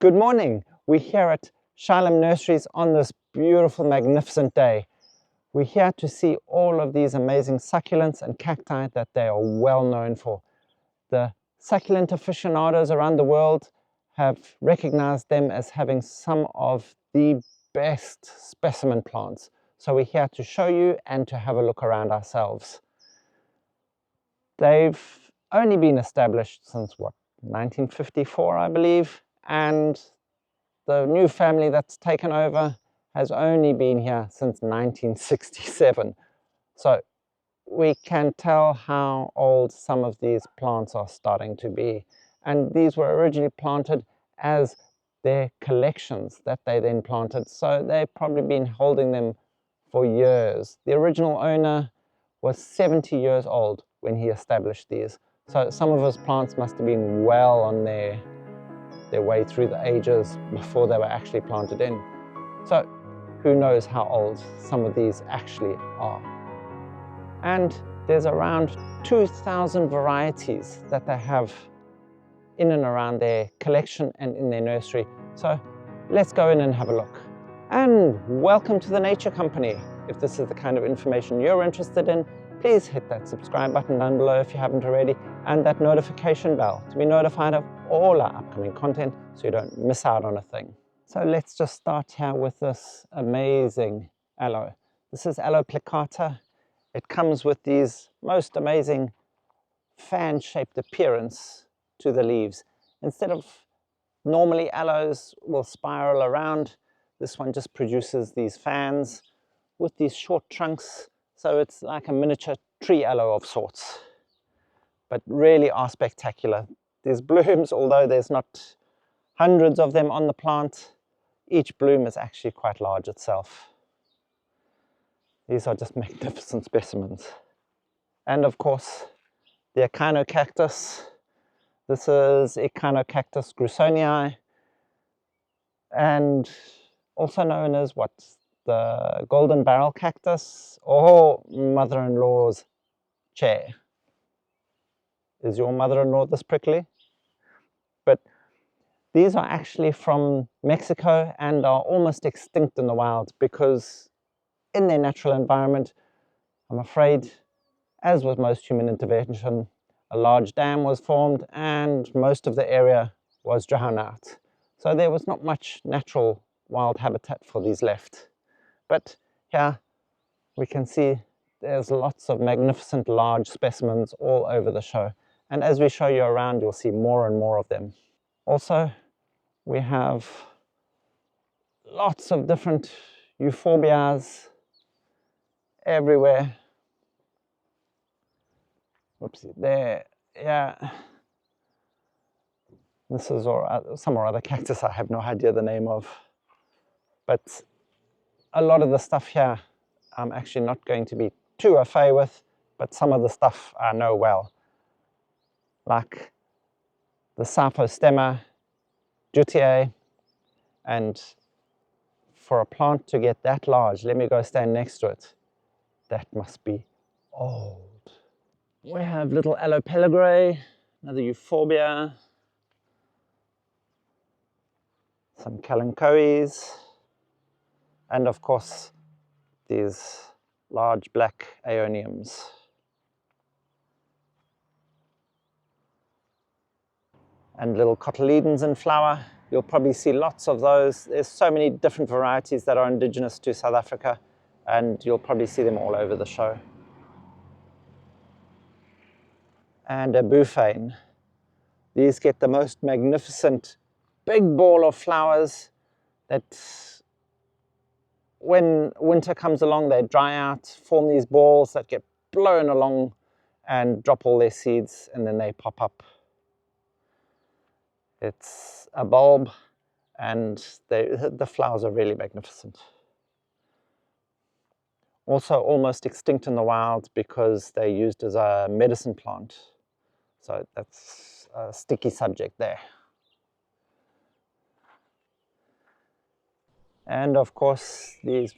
Good morning. We're here at Sheilam Nurseries on this beautiful, magnificent day. We're here to see all of these amazing succulents and cacti that they are well known for. The succulent aficionados around the world have recognized them as having some of the best specimen plants. So we're here to show you and to have a look around ourselves. They've only been established since, 1954, I believe, and the new family that's taken over has only been here since 1967. So we can tell how old some of these plants are starting to be. And these were originally planted as their collections that they then planted. So they've probably been holding them for years. The original owner was 70 years old when he established these. So some of his plants must have been well on their way through the ages before they were actually planted in. So who knows how old some of these actually are. And there's around 2,000 varieties that they have in and around their collection and in their nursery. So let's go in and have a look. And welcome to the Nature Company. If this is the kind of information you're interested in, please hit that subscribe button down below if you haven't already, and that notification bell to be notified of all our upcoming content so you don't miss out on a thing. So let's just start here with this amazing aloe. This is Aloe plicata. It comes with these most amazing fan-shaped appearance to the leaves. Instead of normally aloes will spiral around, this one just produces these fans with these short trunks. So it's like a miniature tree aloe of sorts, but really are spectacular. These blooms, although there's not hundreds of them on the plant, each bloom is actually quite large itself. These are just magnificent specimens. And of course, the Cactus. This is Cactus grusonii, and also known as the golden barrel cactus, or mother-in-law's chair. Is your mother-in-law this prickly? But these are actually from Mexico and are almost extinct in the wild because in their natural environment, I'm afraid, as with most human intervention, a large dam was formed and most of the area was drowned out. So there was not much natural wild habitat for these left. But here we can see there's lots of magnificent large specimens all over the show. And as we show you around, you'll see more and more of them. Also, we have lots of different Euphorbias everywhere. Whoopsie, there, yeah. This is some or other cactus I have no idea the name of. But a lot of the stuff here I'm actually not going to be too au fait with, but some of the stuff I know well. Like the Stemma Jutiae, and for a plant to get that large, let me go stand next to it, that must be old. We have little Aloe pellagrae, another Euphorbia, some Kalanchoes, and of course these large black aeoniums. And little cotyledons in flower. You'll probably see lots of those. There's so many different varieties that are indigenous to South Africa, and you'll probably see them all over the show. And a bouffane. These get the most magnificent big ball of flowers that when winter comes along, they dry out, form these balls that get blown along and drop all their seeds, and then they pop up. It's a bulb, and the flowers are really magnificent. Also almost extinct in the wild because they're used as a medicine plant. So that's a sticky subject there. And of course, these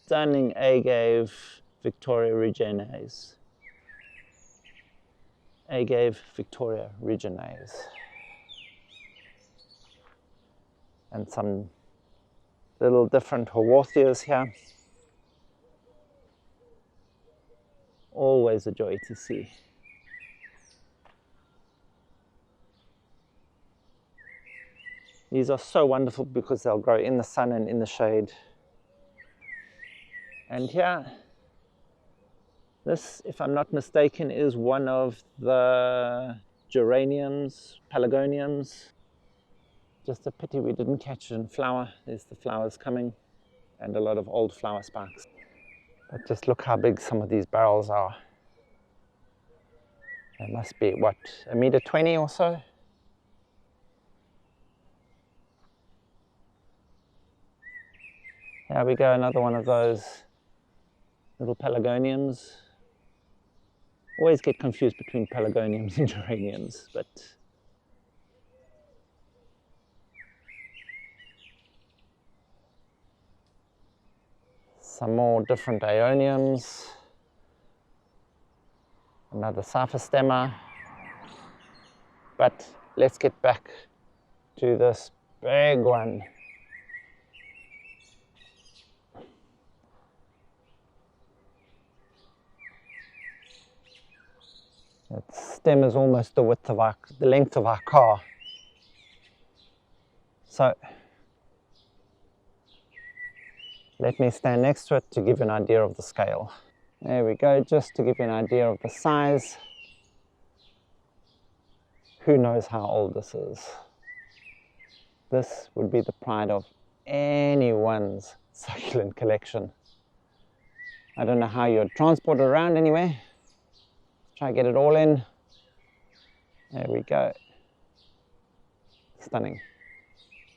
stunning Agave Victoria regenes. Agave Victoria regenes. and some little different Euphorbias here. Always a joy to see. These are so wonderful because they'll grow in the sun and in the shade. And here, this, if I'm not mistaken, is one of the geraniums, pelargoniums. Just a pity we didn't catch it in flower. There's the flowers coming and a lot of old flower spikes. But just look how big some of these barrels are. They must be, what, 1.20 meters or so? Here we go, another one of those little pelargoniums. Always get confused between pelargoniums and geraniums, but some more different aeoniums. Another cyphostemma. But let's get back to this big one. Its stem is almost the width of the length of our car. So let me stand next to it to give you an idea of the scale. There we go, just to give you an idea of the size. Who knows how old this is? This would be the pride of anyone's succulent collection. I don't know how you'd transport it around anyway. Try to get it all in. There we go. Stunning.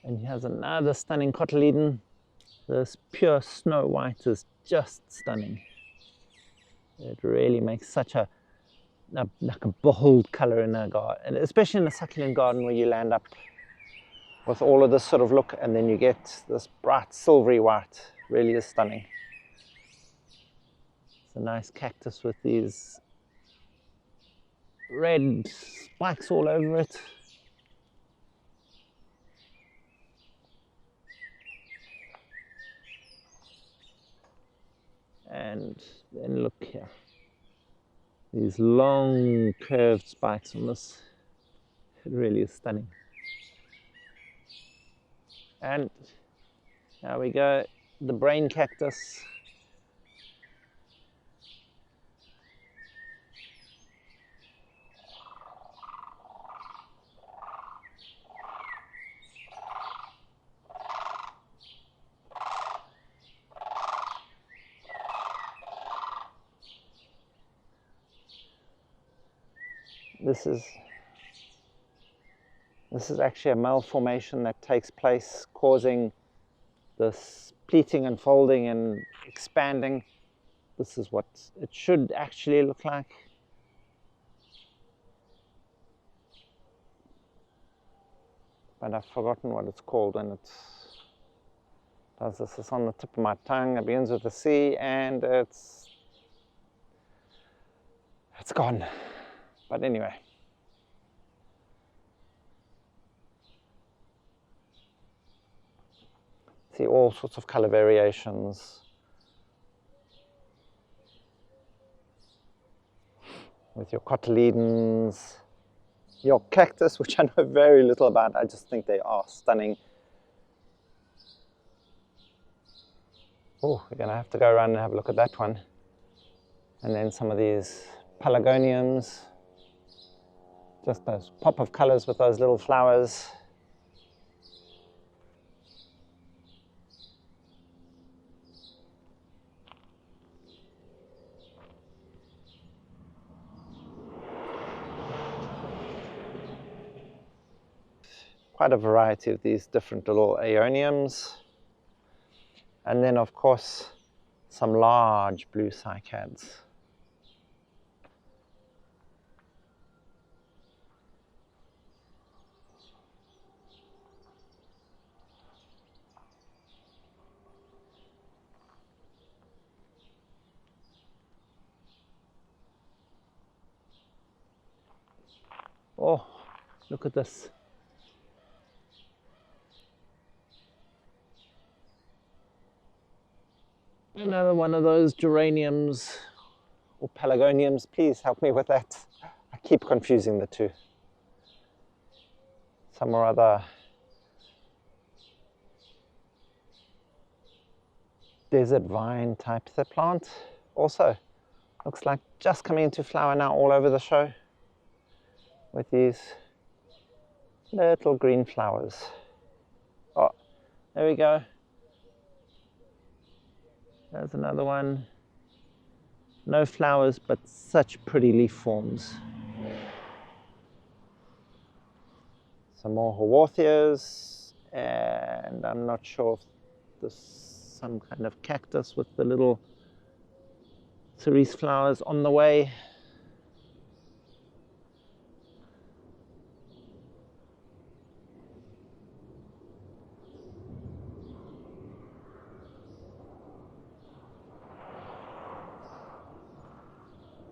And here's another stunning cotyledon. This pure snow white is just stunning. It really makes such like a bold color in a garden, and especially in a succulent garden where you land up with all of this sort of look, and then you get this bright silvery white. Really is stunning. It's a nice cactus with these red spikes all over it. And then look here, these long curved spikes on this. It really is stunning. And there we go, the brain cactus. This is actually a malformation that takes place, causing this pleating and folding and expanding. This is what it should actually look like. But I've forgotten what it's called when it does this. It's on the tip of my tongue. It begins with a C and it's gone. But anyway. See all sorts of color variations. With your cotyledons, your cactus, which I know very little about. I just think they are stunning. Oh, we're going to have to go around and have a look at that one. And then some of these pelargoniums. Just those pop of colors with those little flowers. Quite a variety of these different little aeoniums. And then, of course, some large blue cycads. Oh, look at this. Another one of those geraniums or pelargoniums. Please help me with that. I keep confusing the two. Some or other desert vine type plant. Also looks like just coming into flower now all over the show with these little green flowers. Oh, there we go. There's another one. No flowers, but such pretty leaf forms. Some more Euphorbias, and I'm not sure if this is some kind of cactus with the little cerise flowers on the way.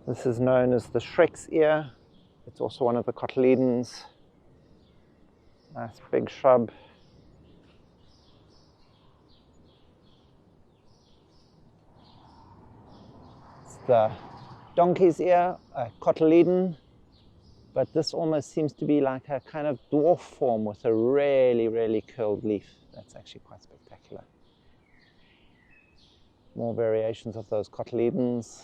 This is known as the Shrek's ear. It's also one of the cotyledons. Nice big shrub. It's the donkey's ear, a cotyledon, but this almost seems to be like a kind of dwarf form with a really, really curled leaf. That's actually quite spectacular. More variations of those cotyledons.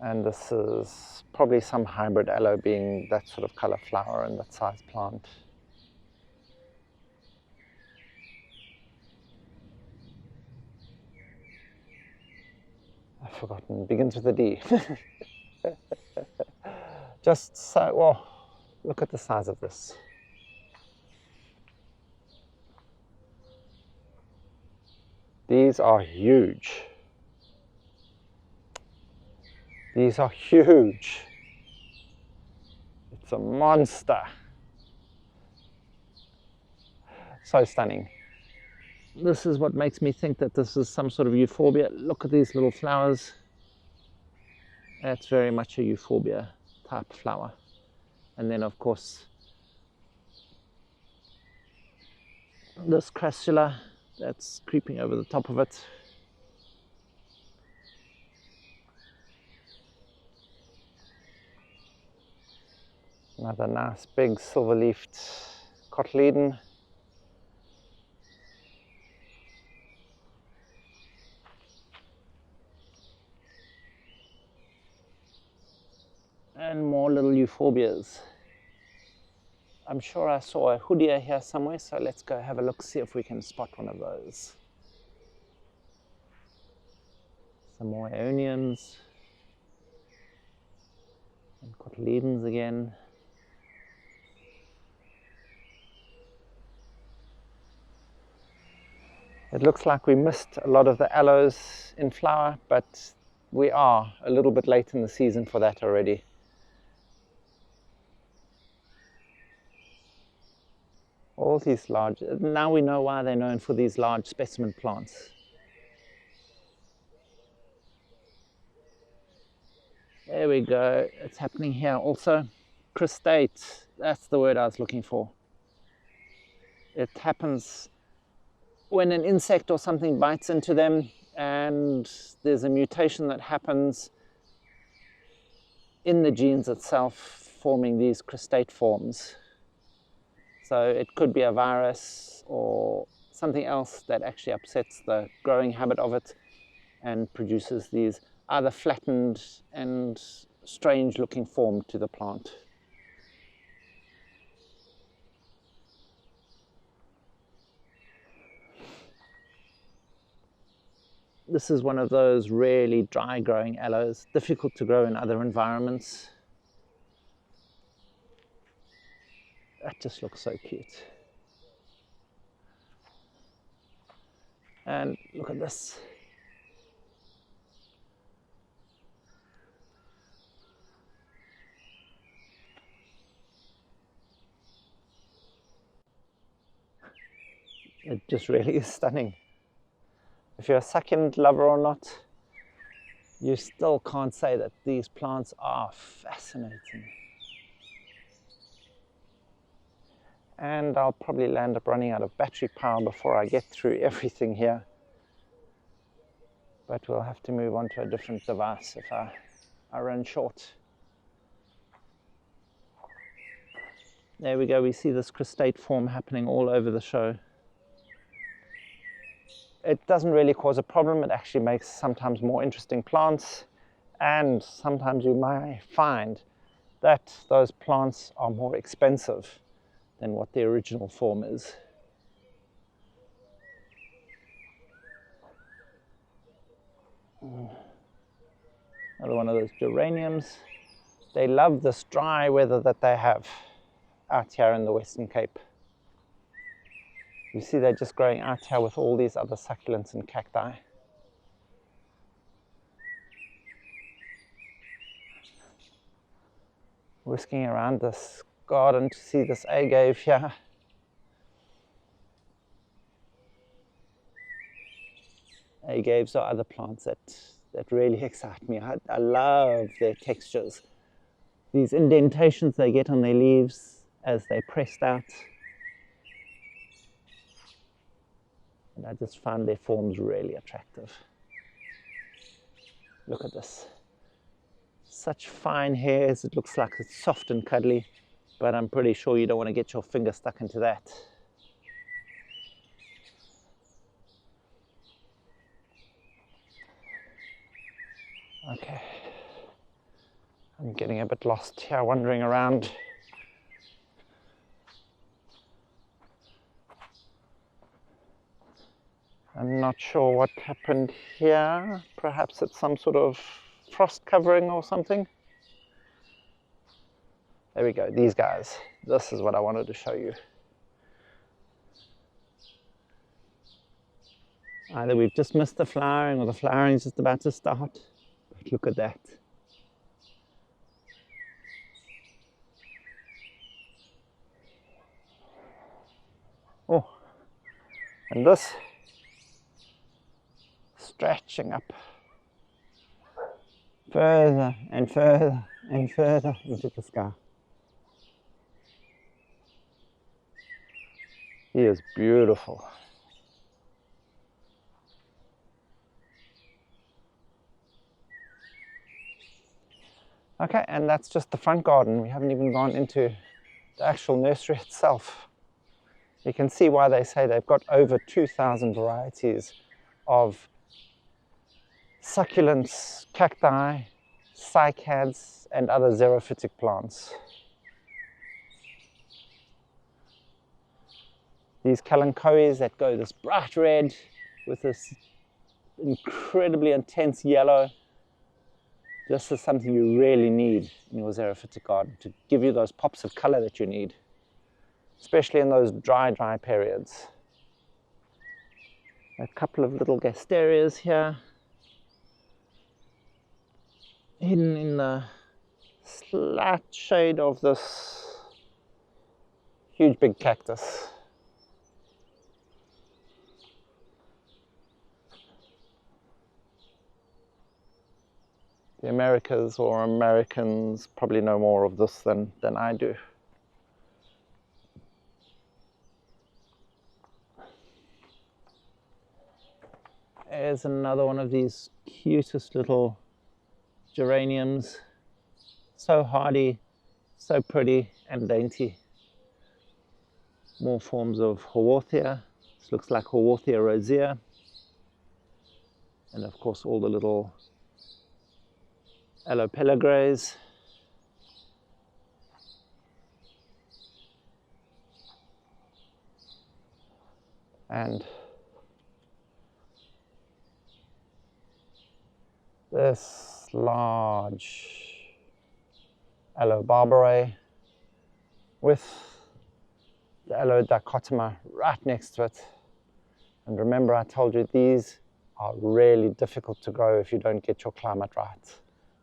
And this is probably some hybrid aloe, being that sort of color flower and that size plant. I've forgotten, begins with a D. Just so, well, look at the size of this. These are huge. These are huge. It's a monster. So stunning. This is what makes me think that this is some sort of euphorbia. Look at these little flowers. That's very much a euphorbia type flower. And then of course, this crassula that's creeping over the top of it. Another nice big silver-leafed cotyledon. And more little euphorbias. I'm sure I saw a hoodia here somewhere, so let's go have a look, see if we can spot one of those. Some more aeoniums. And cotyledons again. It looks like we missed a lot of the aloes in flower, but we are a little bit late in the season for that already. All these large, now we know why they're known for these large specimen plants. There we go, it's happening here also. Cristate, that's the word I was looking for. It happens when an insect or something bites into them and there's a mutation that happens in the genes itself, forming these cristate forms. So it could be a virus or something else that actually upsets the growing habit of it and produces these either flattened and strange looking form to the plant. This is one of those really dry growing aloes, difficult to grow in other environments. That just looks so cute. And look at this. It just really is stunning. If you're a succulent lover or not, you still can't say that these plants are fascinating. And I'll probably land up running out of battery power before I get through everything here. But we'll have to move on to a different device if I run short. There we go, we see this crustate form happening all over the show. It doesn't really cause a problem, it actually makes sometimes more interesting plants, and sometimes you might find that those plants are more expensive than what the original form is. Another one of those geraniums. They love this dry weather that they have out here in the Western Cape. You see they're just growing out here with all these other succulents and cacti. Whisking around this garden to see this agave here. Agaves are other plants that really excite me. I love their textures. These indentations they get on their leaves as they're pressed out. And I just found their forms really attractive. Look at this. Such fine hairs, it looks like it's soft and cuddly, but I'm pretty sure you don't want to get your finger stuck into that. Okay, I'm getting a bit lost here, wandering around. I'm not sure what happened here. Perhaps it's some sort of frost covering or something. There we go, these guys. This is what I wanted to show you. Either we've just missed the flowering or the flowering is just about to start. But look at that. Oh, and this stretching up further and further and further into the sky. He is beautiful. Okay, and that's just the front garden. We haven't even gone into the actual nursery itself. You can see why they say they've got over 2,000 varieties of succulents, cacti, cycads, and other xerophytic plants. These kalanchoes that go this bright red with this incredibly intense yellow. This is something you really need in your xerophytic garden to give you those pops of color that you need, especially in those dry periods. A couple of little gasterias here, hidden in the slight shade of this huge big cactus. The Americas or Americans probably know more of this than I do. There's another one of these cutest little geraniums. So hardy, so pretty and dainty. More forms of Haworthia. This looks like Haworthia rosea. And of course all the little Alopellagrays. And this large Allobarbarae with the Allodichotoma right next to it. And remember, I told you these are really difficult to grow if you don't get your climate right.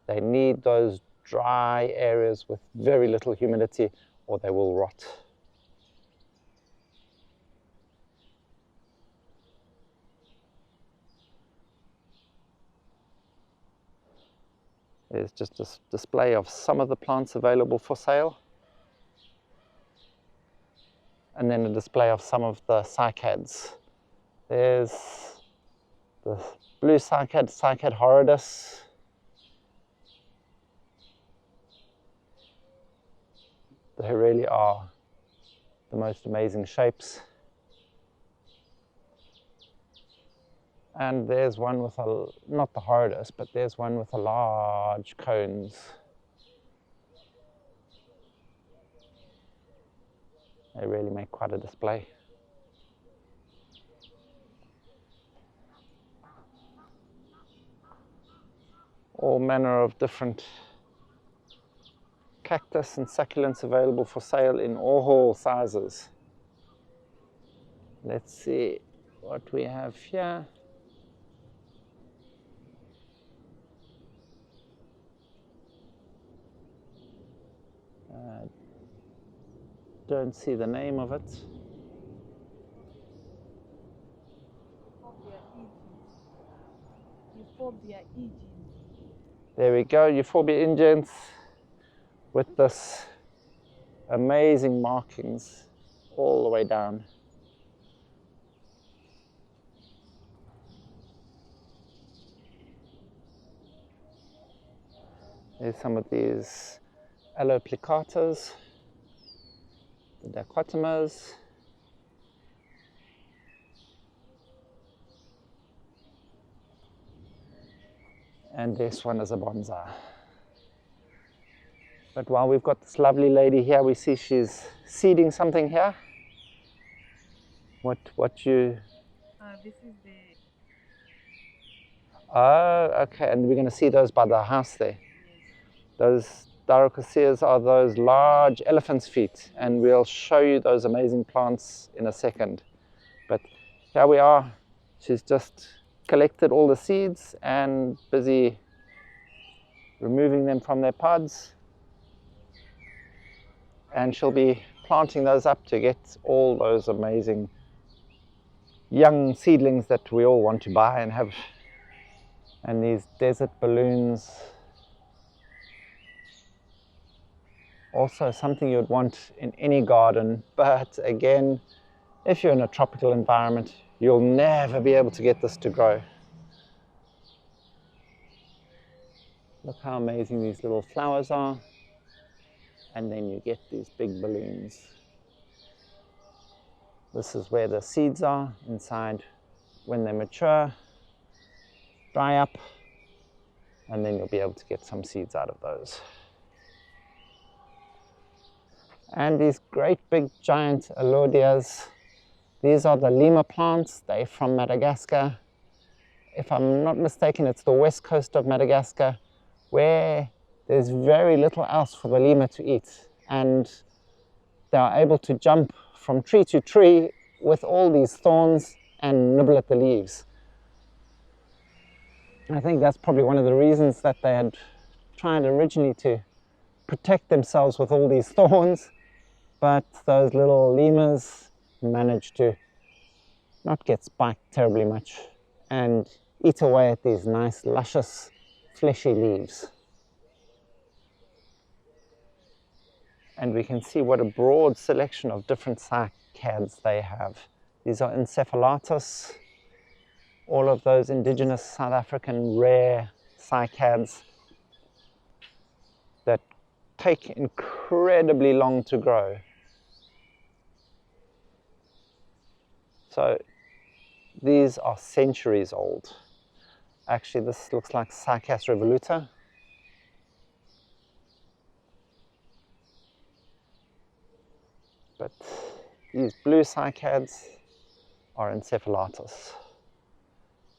They need those dry areas with very little humidity or they will rot. There's just a display of some of the plants available for sale. and then a display of some of the cycads. There's the blue cycad, cycad horridus. They really are the most amazing shapes. And there's one with a, not the horridus, but there's one with a large cones. They really make quite a display. All manner of different cactus and succulents available for sale in all sizes. Let's see what we have here. Don't see the name of it. Euphorbia Aegeis. There we go, Euphorbia ingens with this amazing markings all the way down. There's some of these alloplicatas, the dichotomers. And this one is a bonsai. But while we've got this lovely lady here, we see she's seeding something here. What you... This is the... Oh, okay, and we're going to see those by the house there. Those Dirocaceas are those large elephant's feet, and we'll show you those amazing plants in a second. But here we are. She's just collected all the seeds and busy removing them from their pods. And she'll be planting those up to get all those amazing young seedlings that we all want to buy and have. And these desert balloons, also something you'd want in any garden, but again, if you're in a tropical environment, you'll never be able to get this to grow. Look how amazing these little flowers are. And then you get these big balloons. This is where the seeds are inside when they mature, dry up, and then you'll be able to get some seeds out of those. And these great big giant Alaudias, these are the Lima plants. They're from Madagascar. If I'm not mistaken, it's the west coast of Madagascar, where there's very little else for the lemur to eat, and they are able to jump from tree to tree with all these thorns and nibble at the leaves. I think that's probably one of the reasons that they had tried originally to protect themselves with all these thorns, but those little lemurs managed to not get spiked terribly much and eat away at these nice, luscious, fleshy leaves. And we can see what a broad selection of different cycads they have. These are encephalatus, all of those indigenous South African rare cycads that take incredibly long to grow. So these are centuries old. Actually, this looks like Cycas revoluta. But these blue cycads are encephalatus.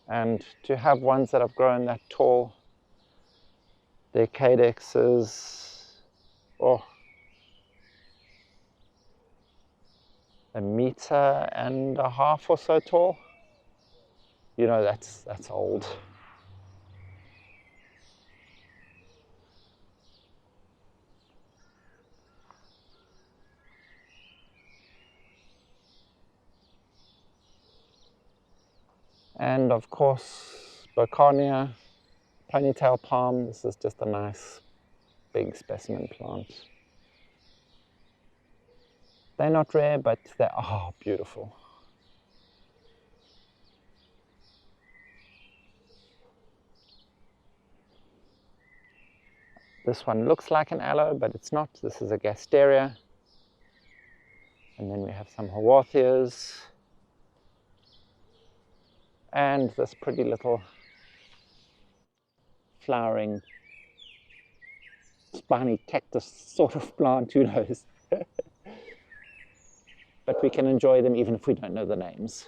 And to have ones that have grown that tall, their cadex is, oh, 1.5 meters or so tall. You know, that's old. And of course, Bocania, ponytail palm. This is just a nice big specimen plant. They're not rare, but they are beautiful. This one looks like an aloe, but it's not. This is a gasteria. And then we have some Haworthias. And this pretty little flowering spiny cactus sort of plant, who knows. But we can enjoy them even if we don't know the names.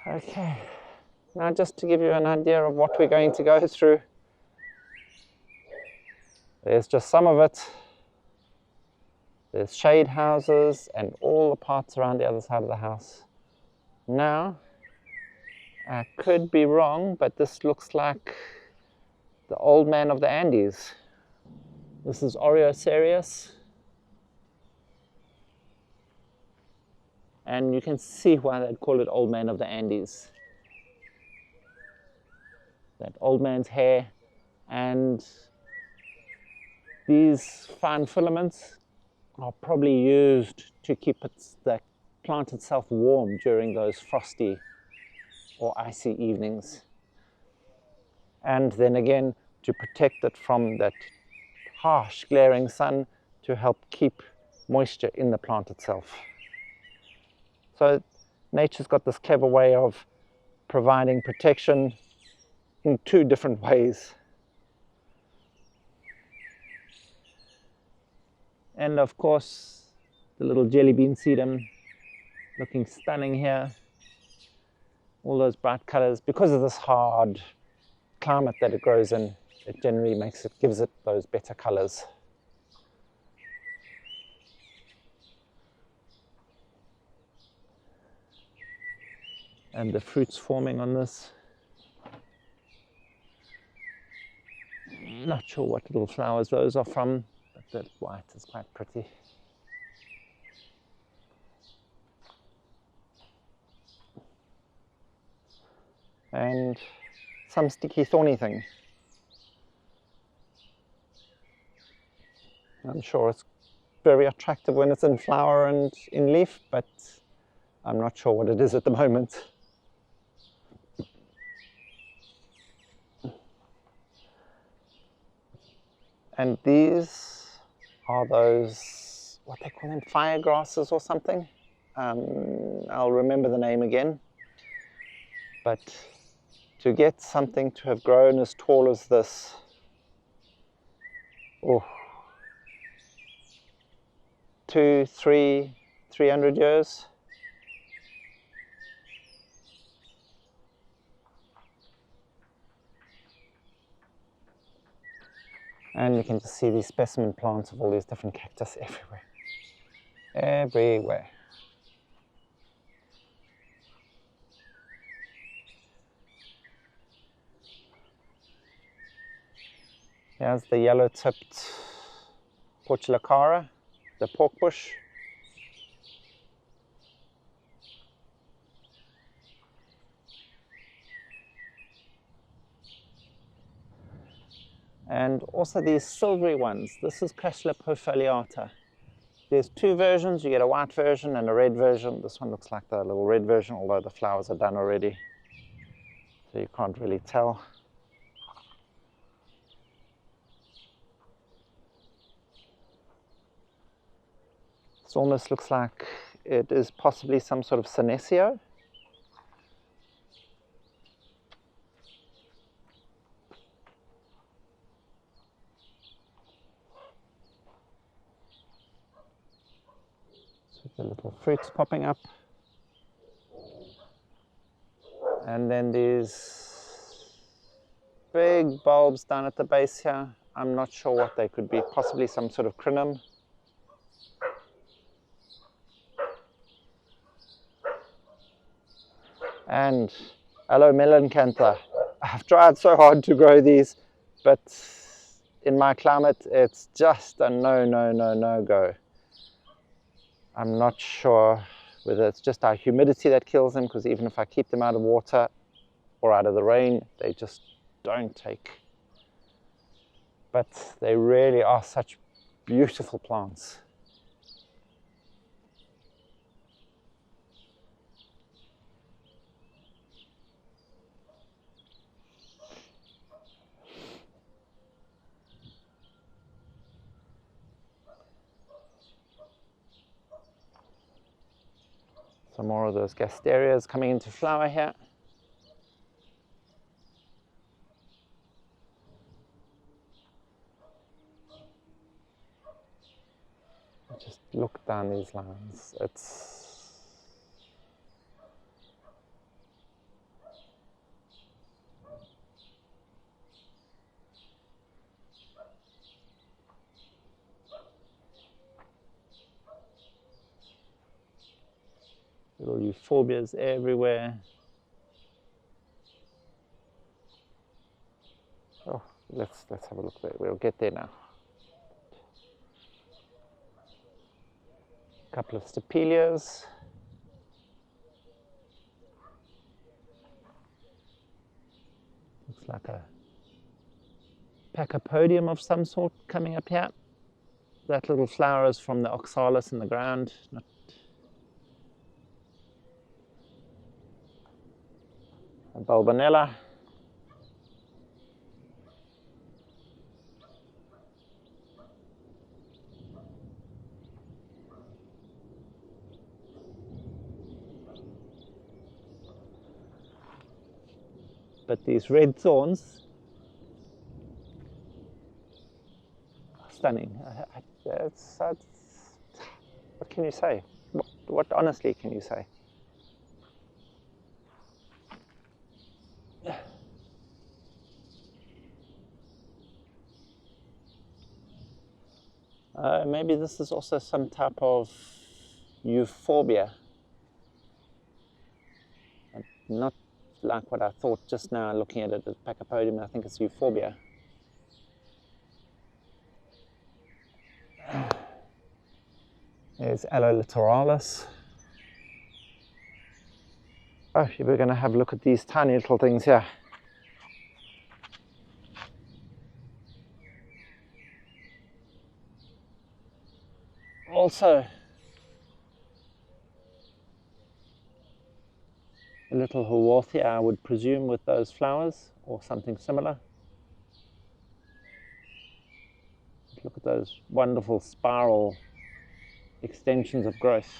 Okay, now just to give you an idea of what we're going to go through. There's just some of it. There's shade houses and all the parts around the other side of the house. Now, I could be wrong, but this looks like the old man of the Andes. This is Oreoserius. And you can see why they'd call it old man of the Andes. That old man's hair, and these fine filaments are probably used to keep the plant itself warm during those frosty or icy evenings. And then again, to protect it from that harsh glaring sun to help keep moisture in the plant itself. So nature's got this clever way of providing protection in two different ways. And of course, the little jelly bean sedum, looking stunning here. All those bright colors. Because of this hard climate that it grows in, it generally gives it those better colors. And the fruits forming on this. Not sure what little flowers those are from, but that white is quite pretty. And some sticky thorny thing. I'm sure it's very attractive when it's in flower and in leaf, but I'm not sure what it is at the moment. And these are those, what they call them, fire grasses or something. I'll remember the name again. But to get something to have grown as tall as this, oh, 300 years. And you can just see these specimen plants of all these different cactus everywhere. Everywhere. Here's the yellow-tipped portulacara, the pork bush. And also these silvery ones. This is Crassula perfoliata. There's two versions. You get a white version and a red version. This one looks like the little red version, although the flowers are done already, so you can't really tell. This almost looks like it is possibly some sort of senecio. The little fruits popping up, and then these big bulbs down at the base here. I'm not sure what they could be, possibly some sort of crinum. And aloe melancantha. I've tried so hard to grow these, but in my climate it's just a no go. I'm not sure whether it's just our humidity that kills them, because even if I keep them out of water or out of the rain, they just don't take. but they really are such beautiful plants. Some more of those gasterias coming into flower here. Just look down these lines. It's little Euphorbias everywhere. Oh, let's have a look there. We'll get there now. A couple of stapelias. Looks like a pachypodium of some sort coming up here. That little flower is from the oxalis in the ground. A bulbonella. But these red thorns are stunning. What can you say? What honestly can you say? Maybe this is also some type of euphorbia. Not like what I thought just now looking at it as pachypodium. I think it's euphorbia. There's Littoralis. Oh, we're going to have a look at these tiny little things here. Also, a little Haworthia, I would presume, with those flowers, or something similar. Look at those wonderful spiral extensions of growth.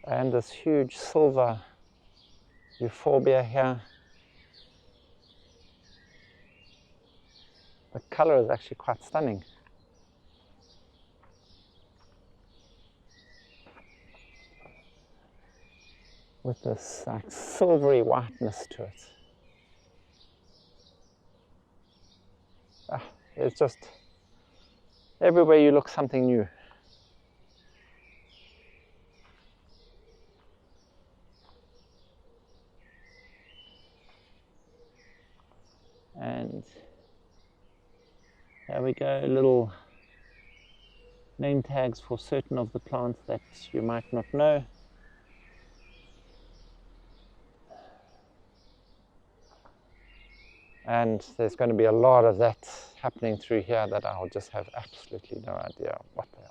And this huge silver euphorbia here. The color is actually quite stunning. With this like silvery whiteness to it. It's just everywhere you look something new. And there we go, little name tags for certain of the plants that you might not know. And there's going to be a lot of that happening through here that I'll just have absolutely no idea what they are.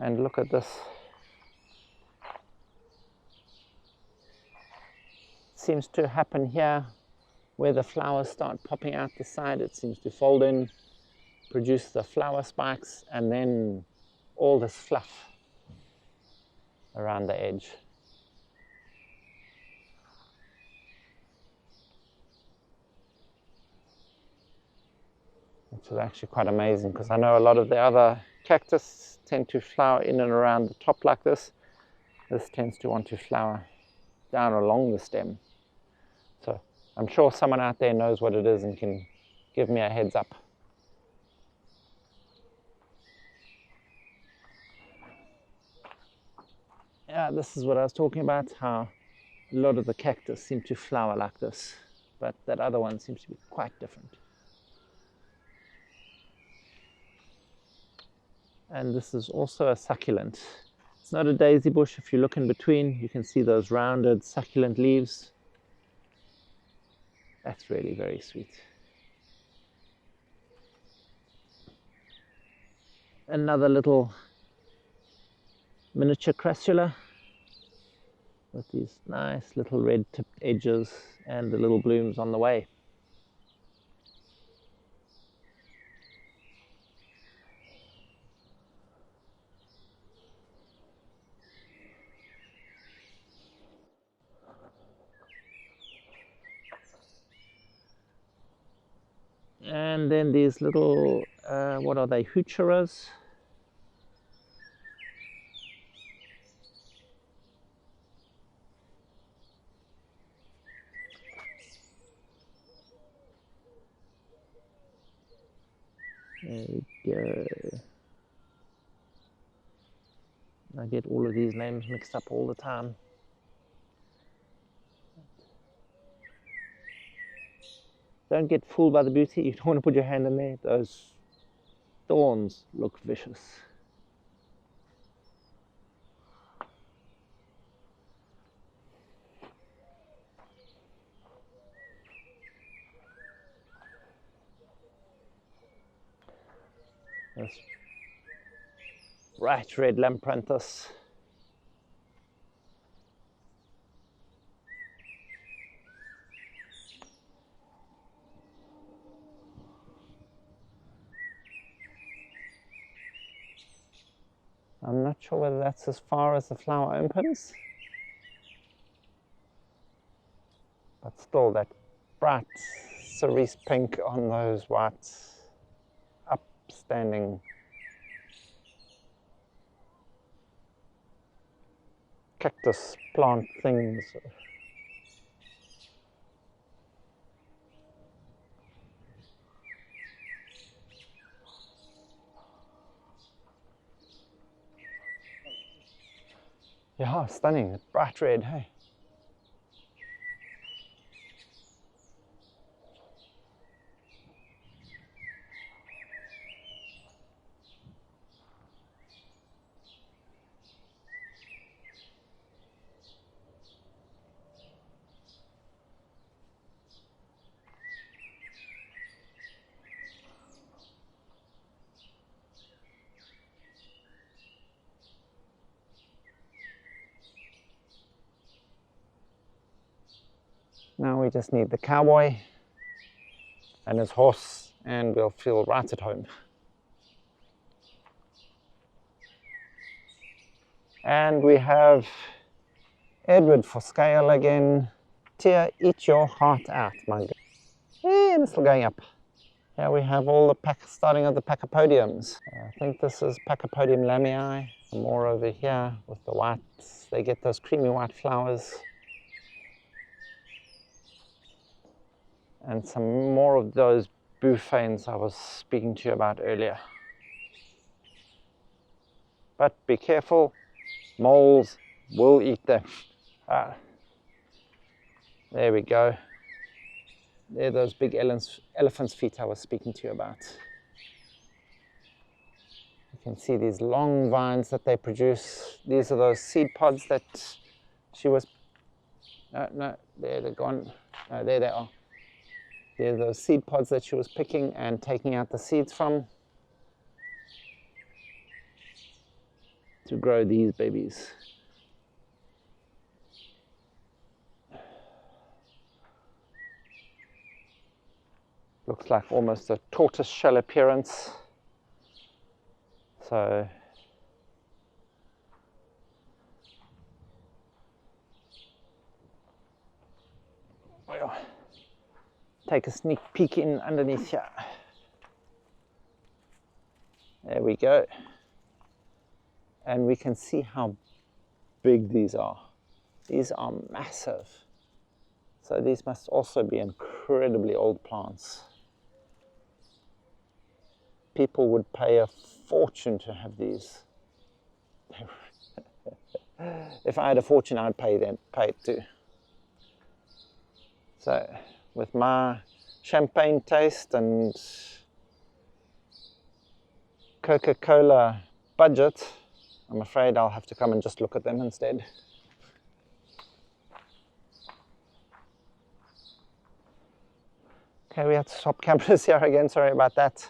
And look at this. It seems to happen here where the flowers start popping out the side. It seems to fold in, produce the flower spikes, and then all this fluff around the edge. Which is actually quite amazing, because I know a lot of the other cactus tend to flower in and around the top like this. This tends to want to flower down along the stem. I'm sure someone out there knows what it is and can give me a heads up. Yeah, this is what I was talking about, how a lot of the cactus seem to flower like this, but that other one seems to be quite different. And this is also a succulent. It's not a daisy bush. If you look in between, you can see those rounded succulent leaves. That's really very sweet. Another little miniature crassula with these nice little red tipped edges and the little blooms on the way. And then these little, what are they, heucheras? There we go. I get all of these names mixed up all the time. Don't get fooled by the beauty. You don't want to put your hand in there. Those thorns look vicious. This bright red lampranthus. I'm not sure whether that's as far as the flower opens, but still that bright cerise pink on those white upstanding cactus plant things. Yeah, stunning, bright red, hey. Now we just need the cowboy and his horse and we'll feel right at home. And we have Edward for scale again. Tia, eat your heart out, my God. Hey, and it's still going up. Here we have all the starting of the pachypodiums. I think this is Pachypodium lamii. More over here with the whites. They get those creamy white flowers. And some more of those bouffants I was speaking to you about earlier. But be careful, moles will eat them. There we go. They're those big elephant's feet I was speaking to you about. You can see these long vines that they produce. These are those seed pods that she was... No, there they're gone. No, there they are. They're those seed pods that she was picking and taking out the seeds from to grow these babies. Looks like almost a tortoise shell appearance. So we'll take a sneak peek in underneath here. There we go. And we can see how big these are. These are massive. So these must also be incredibly old plants. People would pay a fortune to have these. If I had a fortune, I'd pay it too. So with my champagne taste and Coca-Cola budget, I'm afraid I'll have to come and just look at them instead. Okay, we have to swap cameras here again, sorry about that.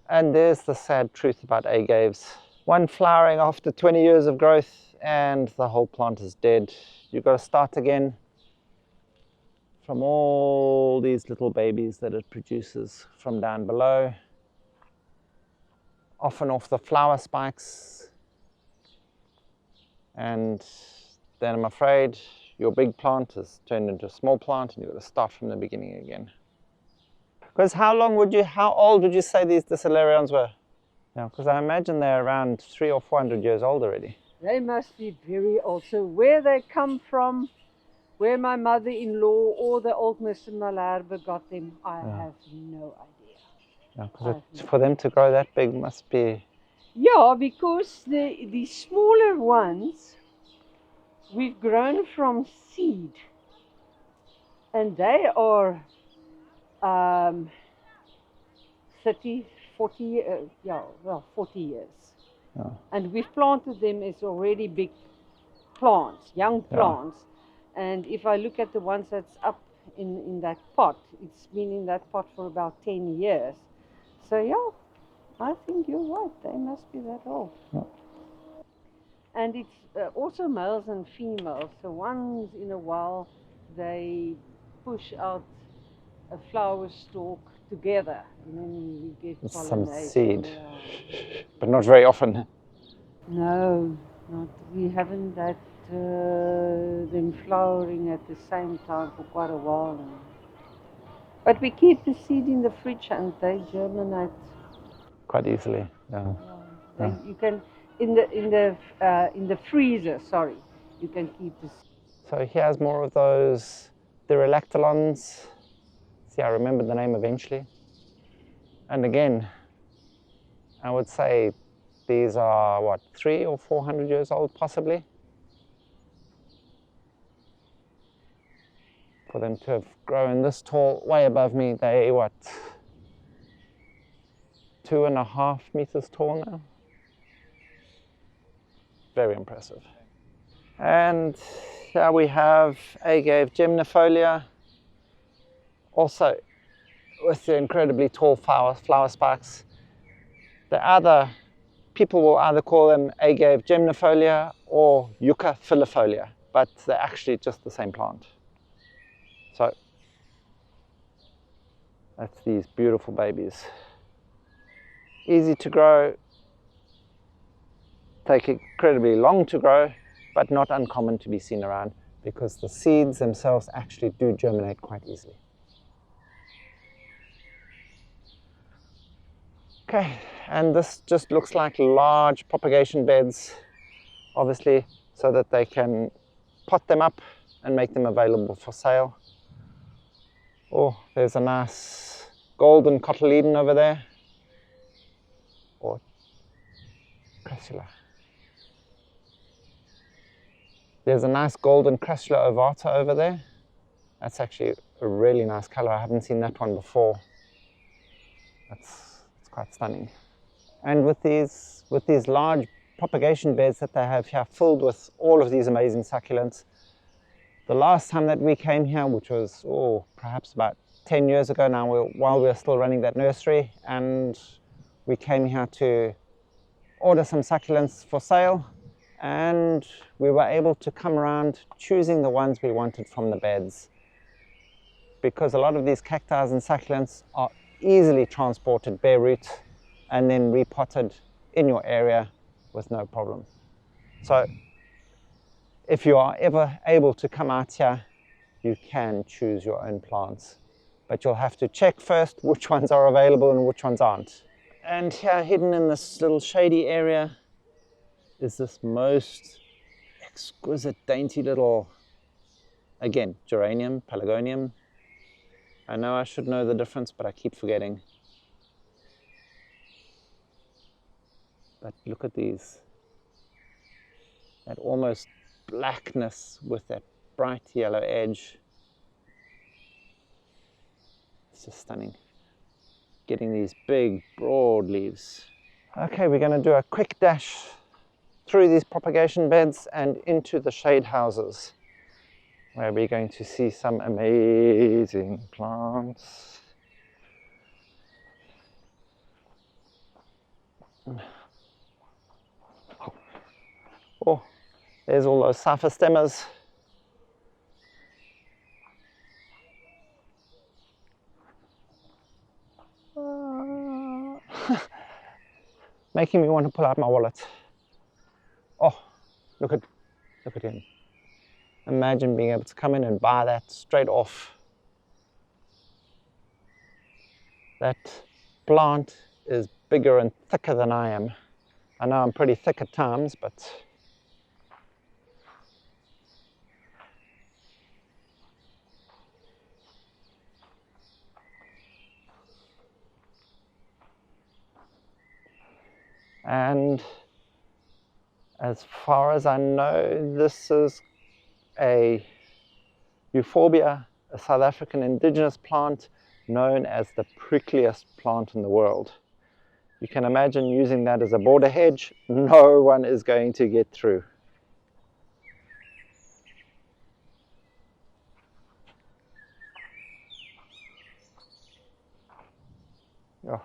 And there's the sad truth about agaves. One flowering after 20 years of growth and the whole plant is dead. You've got to start again from all these little babies that it produces from down below. Often off the flower spikes. And then I'm afraid your big plant has turned into a small plant and you've got to start from the beginning again. Because how old would you say these Dicellarians were? Yeah, because I imagine they're around 300 or 400 years old already. They must be very old. So where they come from, where my mother-in-law or the old Mr. Malherbe got them, I have no idea. Yeah, because for them to grow that big must be... Yeah, because the smaller ones, we've grown from seed. And they are 30, 40, 40 years. Yeah. And we've planted them as already big plants, young plants. Yeah. And if I look at the ones that's up in that pot, it's been in that pot for about 10 years. So yeah, I think you're right, they must be that old. Yeah. And it's also males and females, so once in a while they push out a flower stalk together, and then we get some pollination. seed, but not very often. No, we haven't had them flowering at the same time for quite a while now. But we keep the seed in the fridge and they germinate quite easily. Yeah. You can in the freezer. Sorry, you can keep the seed. So here's more of those Direlactylons. See, I remember the name eventually. And again, I would say these are, what, 300 or 400 years old, possibly? For them to have grown this tall, way above me, they, what, 2.5 meters tall now? Very impressive. And here we have Agave geminifolia, also with the incredibly tall flower spikes. People will either call them Agave geminifolia or Yucca filifolia, but they're actually just the same plant. So that's these beautiful babies. Easy to grow, take incredibly long to grow, but not uncommon to be seen around because the seeds themselves actually do germinate quite easily. Okay, and this just looks like large propagation beds, obviously, so that they can pot them up and make them available for sale. Oh, there's a nice golden cotyledon over there, or crassula. There's a nice golden crassula ovata over there. That's actually a really nice color. I haven't seen that one before. It's quite stunning. And with these large propagation beds that they have here, filled with all of these amazing succulents, the last time that we came here, which was perhaps about 10 years ago now, while we were still running that nursery, and we came here to order some succulents for sale, and we were able to come around choosing the ones we wanted from the beds, because a lot of these cacti and succulents are easily transported bare root and then repotted in your area with no problem. So if you are ever able to come out here, you can choose your own plants, but you'll have to check first which ones are available and which ones aren't. And here, hidden in this little shady area, is this most exquisite, dainty little again, geranium, pelargonium. I know I should know the difference, but I keep forgetting. But look at these. That almost blackness with that bright yellow edge. It's just stunning. Getting these big, broad leaves. Okay, we're going to do a quick dash through these propagation beds and into the shade houses, where we're going to see some amazing plants. Oh, there's all those cyphostemmas. Making me want to pull out my wallet. Oh, look at him. Imagine being able to come in and buy that straight off. That plant is bigger and thicker than I am. I know I'm pretty thick at times, but and as far as I know, this is a Euphorbia, a South African indigenous plant known as the prickliest plant in the world. You can imagine using that as a border hedge. No one is going to get through. Oh.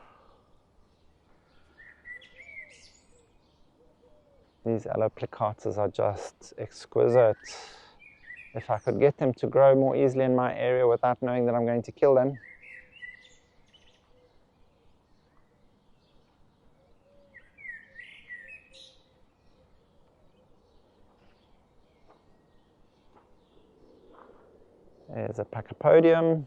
These aloplicatas are just exquisite. If I could get them to grow more easily in my area without knowing that I'm going to kill them. There's a pachypodium.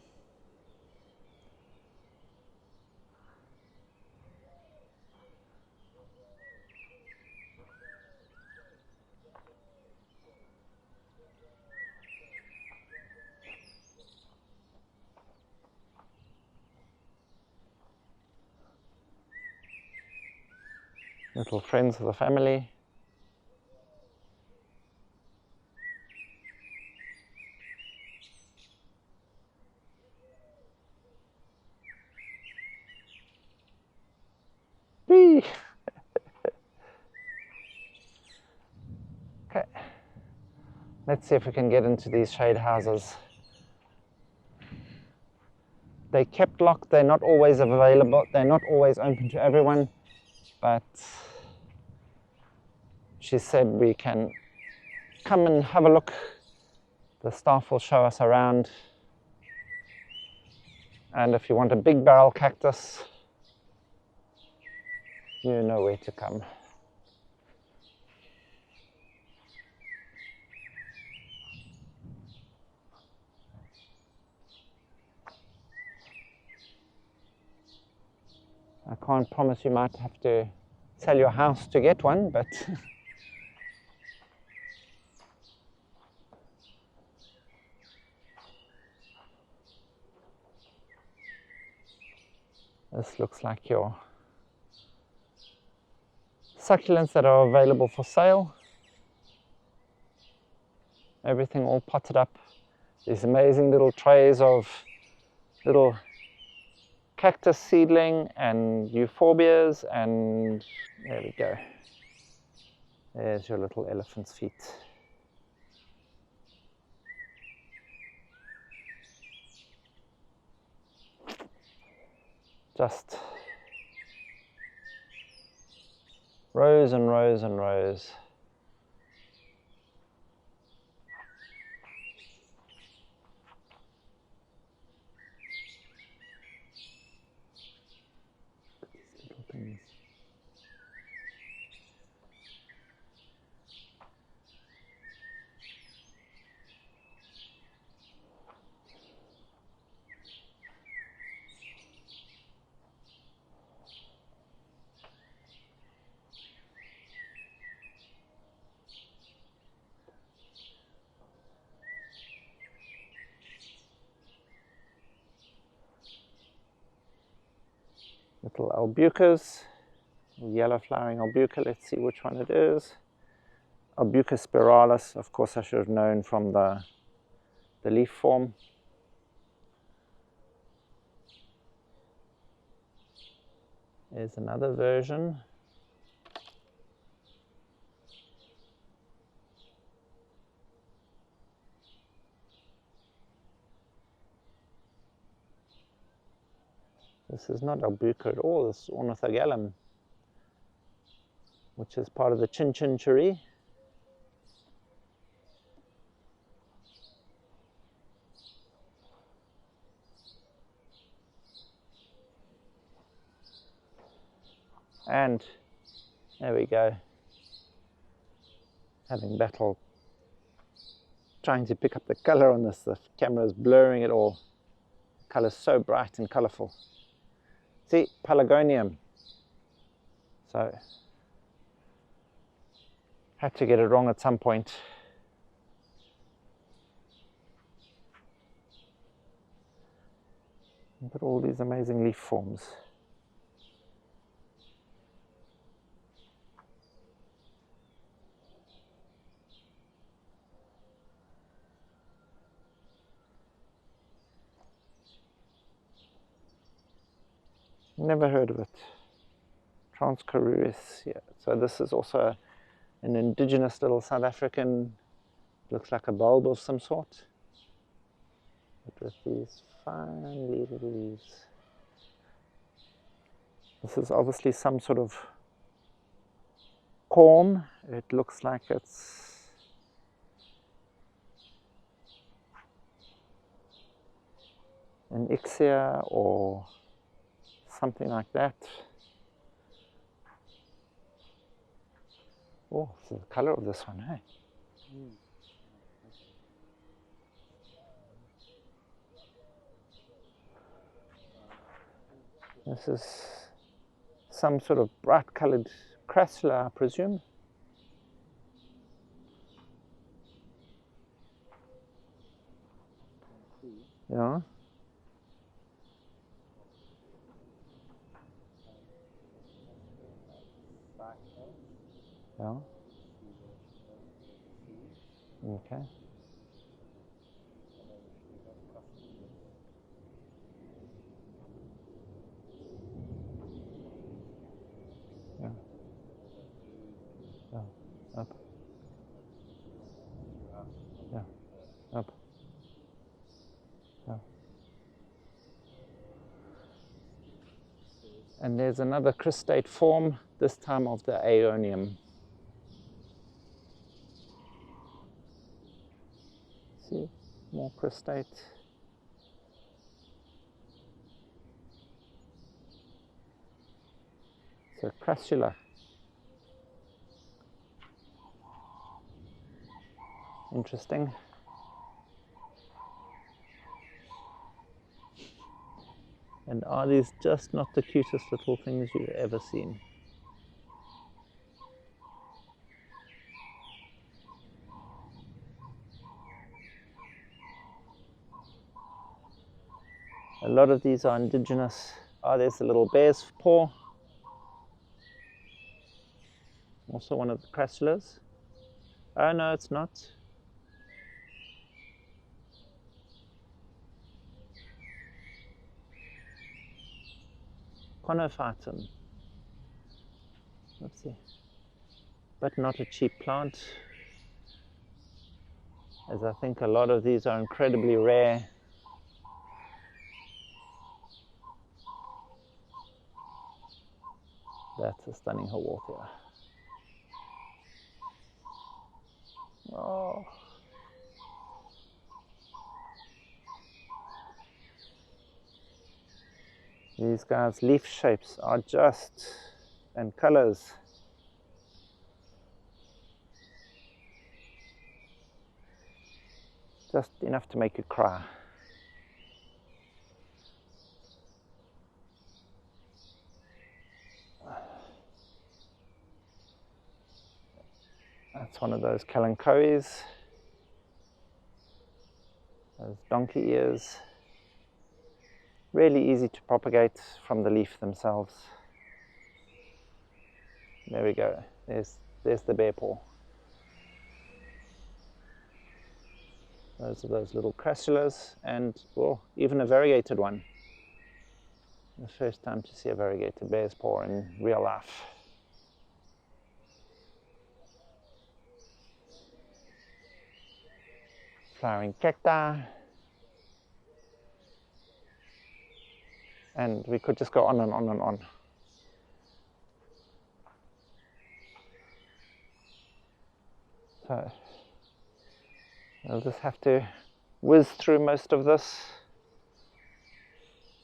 Little friends of the family. Whee! Okay, let's see if we can get into these shade houses. They're kept locked, they're not always available, they're not always open to everyone, but she said we can come and have a look. The staff will show us around. And if you want a big barrel cactus, you know where to come. I can't promise you might have to sell your house to get one, but this looks like your succulents that are available for sale. Everything all potted up. These amazing little trays of little cactus seedling and Euphorbias, and there we go. There's your little elephant's feet. Just rows and rows and rows. These little things. Little albucas, yellow flowering albuca. Let's see which one it is. Albuca spiralis, of course I should have known from the leaf form. There's another version. This is not albuca at all, this is ornithogallum, which is part of the chinchinicheri. And there we go, having battle trying to pick up the color on this. The camera is blurring it all. The color is so bright and colorful. See, pelargonium. So had to get it wrong at some point. Look at all these amazing leaf forms. Never heard of it. Transcaruris, yeah. So this is also an indigenous little South African, looks like a bulb of some sort, but with these fine little leaves. This is obviously some sort of corm. It looks like it's an ixia or something like that. Oh, this is the color of this one, hey? This is some sort of bright colored crassula, I presume. Yeah. Yeah. Okay. Yeah. Yeah. Up. Yeah. Up. Yeah. And there's another crystate form, this time of the Aeonium. See, more crystate. So crassula. Interesting. And are these just not the cutest little things you've ever seen? A lot of these are indigenous. Oh, there's a little bear's paw. Also one of the crassulas. Oh no, it's not. Conophytum. Let's see. But not a cheap plant, as I think a lot of these are incredibly rare. That's a stunning Haworthia. Oh. These guys' leaf shapes are just, and colors. Just enough to make you cry. That's one of those kalanchoes, those donkey ears. Really easy to propagate from the leaf themselves. There we go. There's the bear paw. Those are those little crassulas, and even a variegated one. The first time to see a variegated bear's paw in real life. Flowering cacti. And we could just go on and on and on. So I'll just have to whiz through most of this.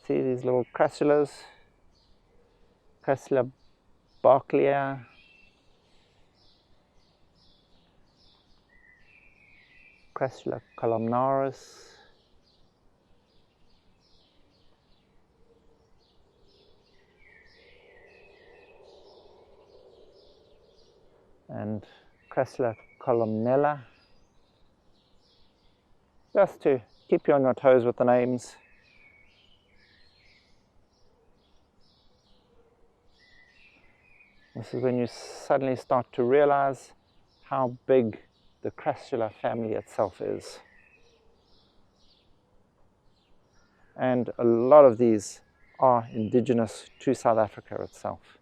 See these little crassulas, Crassula barklea, Crassula columnaris, and Crassula columnella. Just to keep you on your toes with the names. This is when you suddenly start to realize how big the Crassula family itself is. And a lot of these are indigenous to South Africa itself,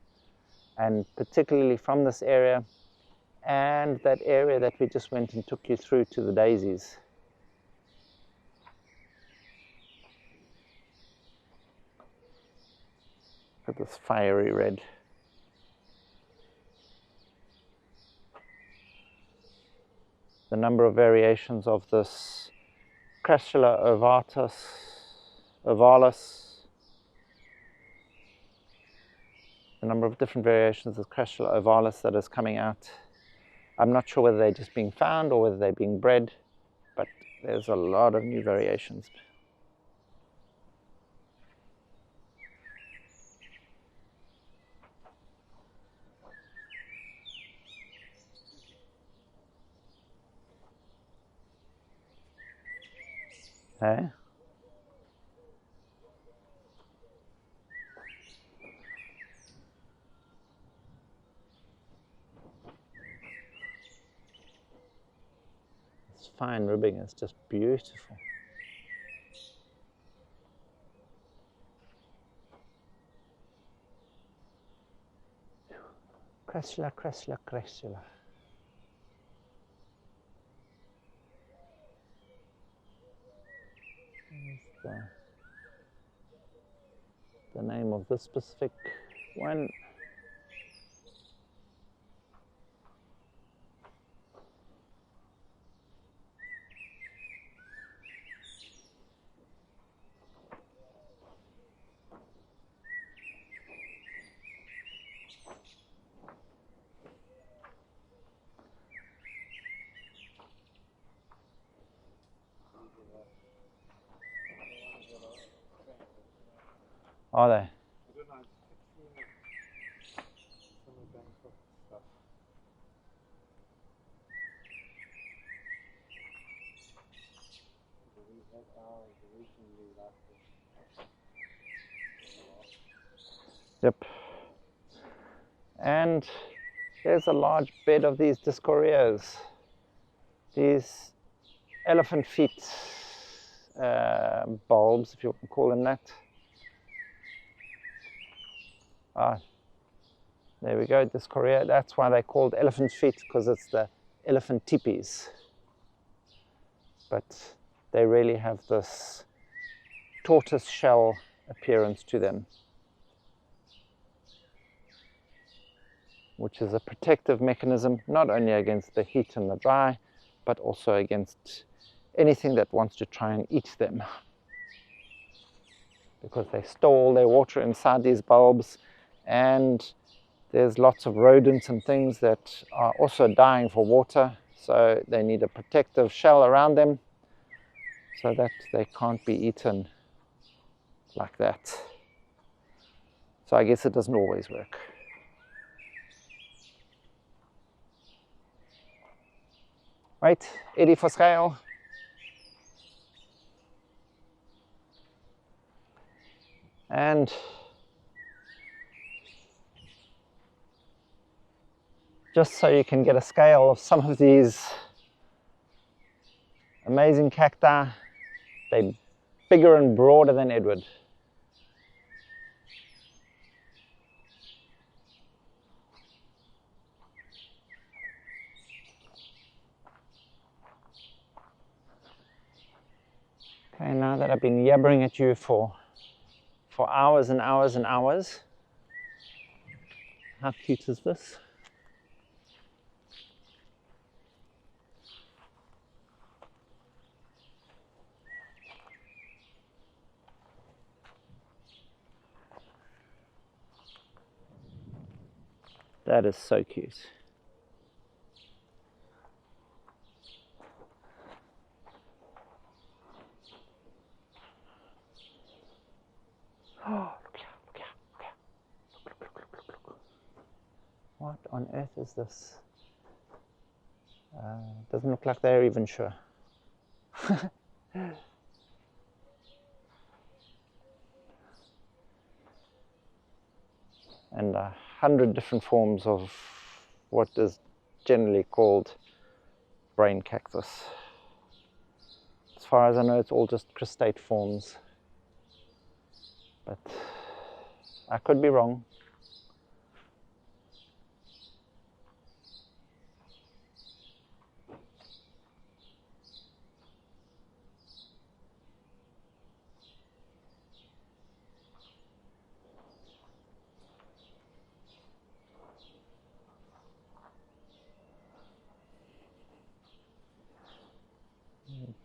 and particularly from this area and that area that we just went and took you through to the daisies. Look at this fiery red. The number of variations of this Crassula ovalis, the number of different variations of Crassula ovalis that is coming out. I'm not sure whether they're just being found or whether they're being bred, but there's a lot of new variations. Hey? This fine ribbing is just beautiful. Crassula, Crassula, Crassula. The name of this specific one. Are they? Yep. And there's a large bed of these discoreas, these elephant feet bulbs, if you want to call them that. There we go, discorea. That's why they're called elephant feet, because it's the elephant tipis. But they really have this tortoise shell appearance to them, which is a protective mechanism, not only against the heat and the dry, but also against anything that wants to try and eat them. Because they store all their water inside these bulbs, and there's lots of rodents and things that are also dying for water, so they need a protective shell around them so that they can't be eaten like that. So I guess it doesn't always work. Right, Eddie for scale. And just so you can get a scale of some of these amazing cacti, they're bigger and broader than Edward. Okay, now that I've been yabbering at you for hours and hours and hours, how cute is this? That is so cute. Oh, look here, look here, look here. Look, look, look, look, look, look. What on earth is this? Doesn't look like they're even sure. And 100 different forms of what is generally called brain cactus. As far as I know, it's all just cristate forms, but I could be wrong.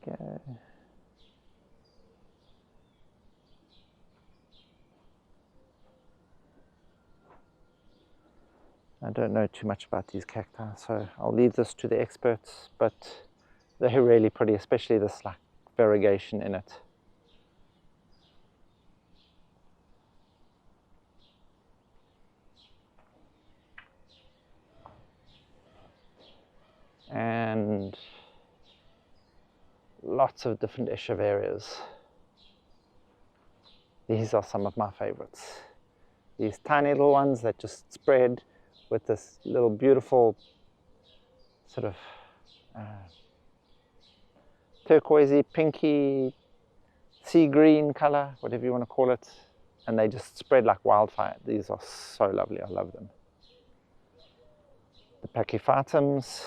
Okay. I don't know too much about these cacti, so I'll leave this to the experts, but they're really pretty, especially this like variegation in it. And lots of different echeveриas. These are some of my favorites. These tiny little ones that just spread with this little beautiful sort of turquoisey, pinky, sea green color, whatever you want to call it. And they just spread like wildfire. These are so lovely, I love them. The pachyphytums.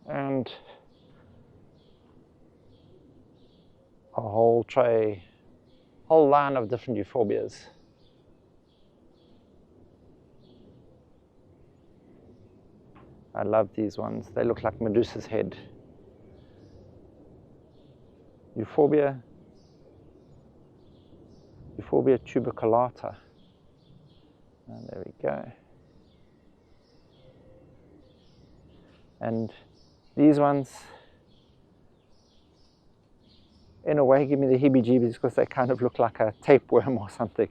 And a whole line of different Euphorbias. I love these ones. They look like Medusa's head. Euphorbia tuberculata. And there we go. And these ones, in a way, give me the heebie-jeebies because they kind of look like a tapeworm or something.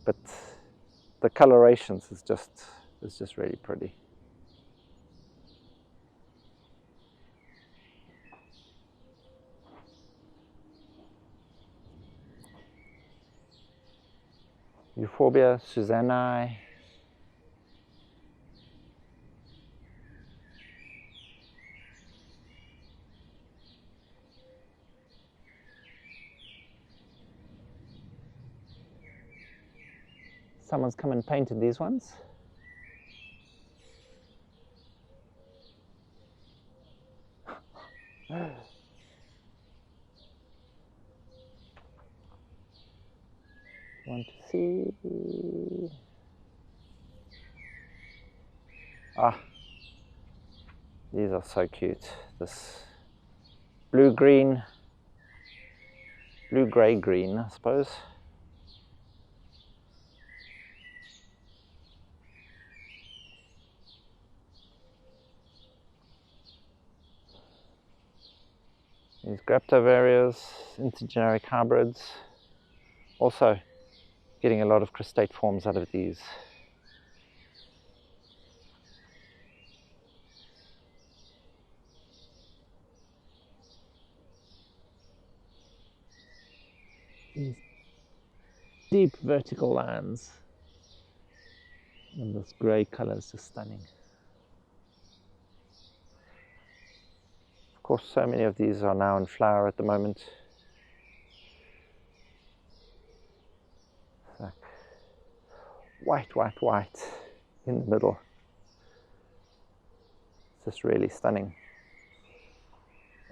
But the colorations is just really pretty. Euphorbia susannai. Someone's come and painted these ones. Want to see? Ah, these are so cute. This blue-grey green, I suppose. These Graptovarias, intergeneric hybrids. Also getting a lot of crustate forms out of these. These deep vertical lines, and this grey colour is just stunning. Of course, so many of these are now in flower at the moment. It's like white, white, white in the middle. It's just really stunning.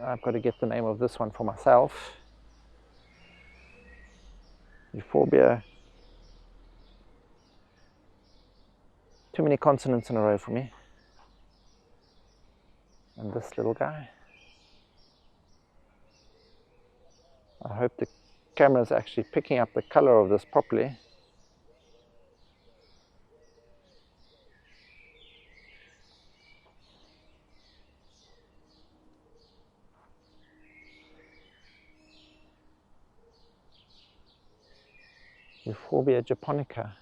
I've got to get the name of this one for myself. Euphorbia. Too many consonants in a row for me. And this little guy. I hope the camera is actually picking up the color of this properly. Euphorbia japonica.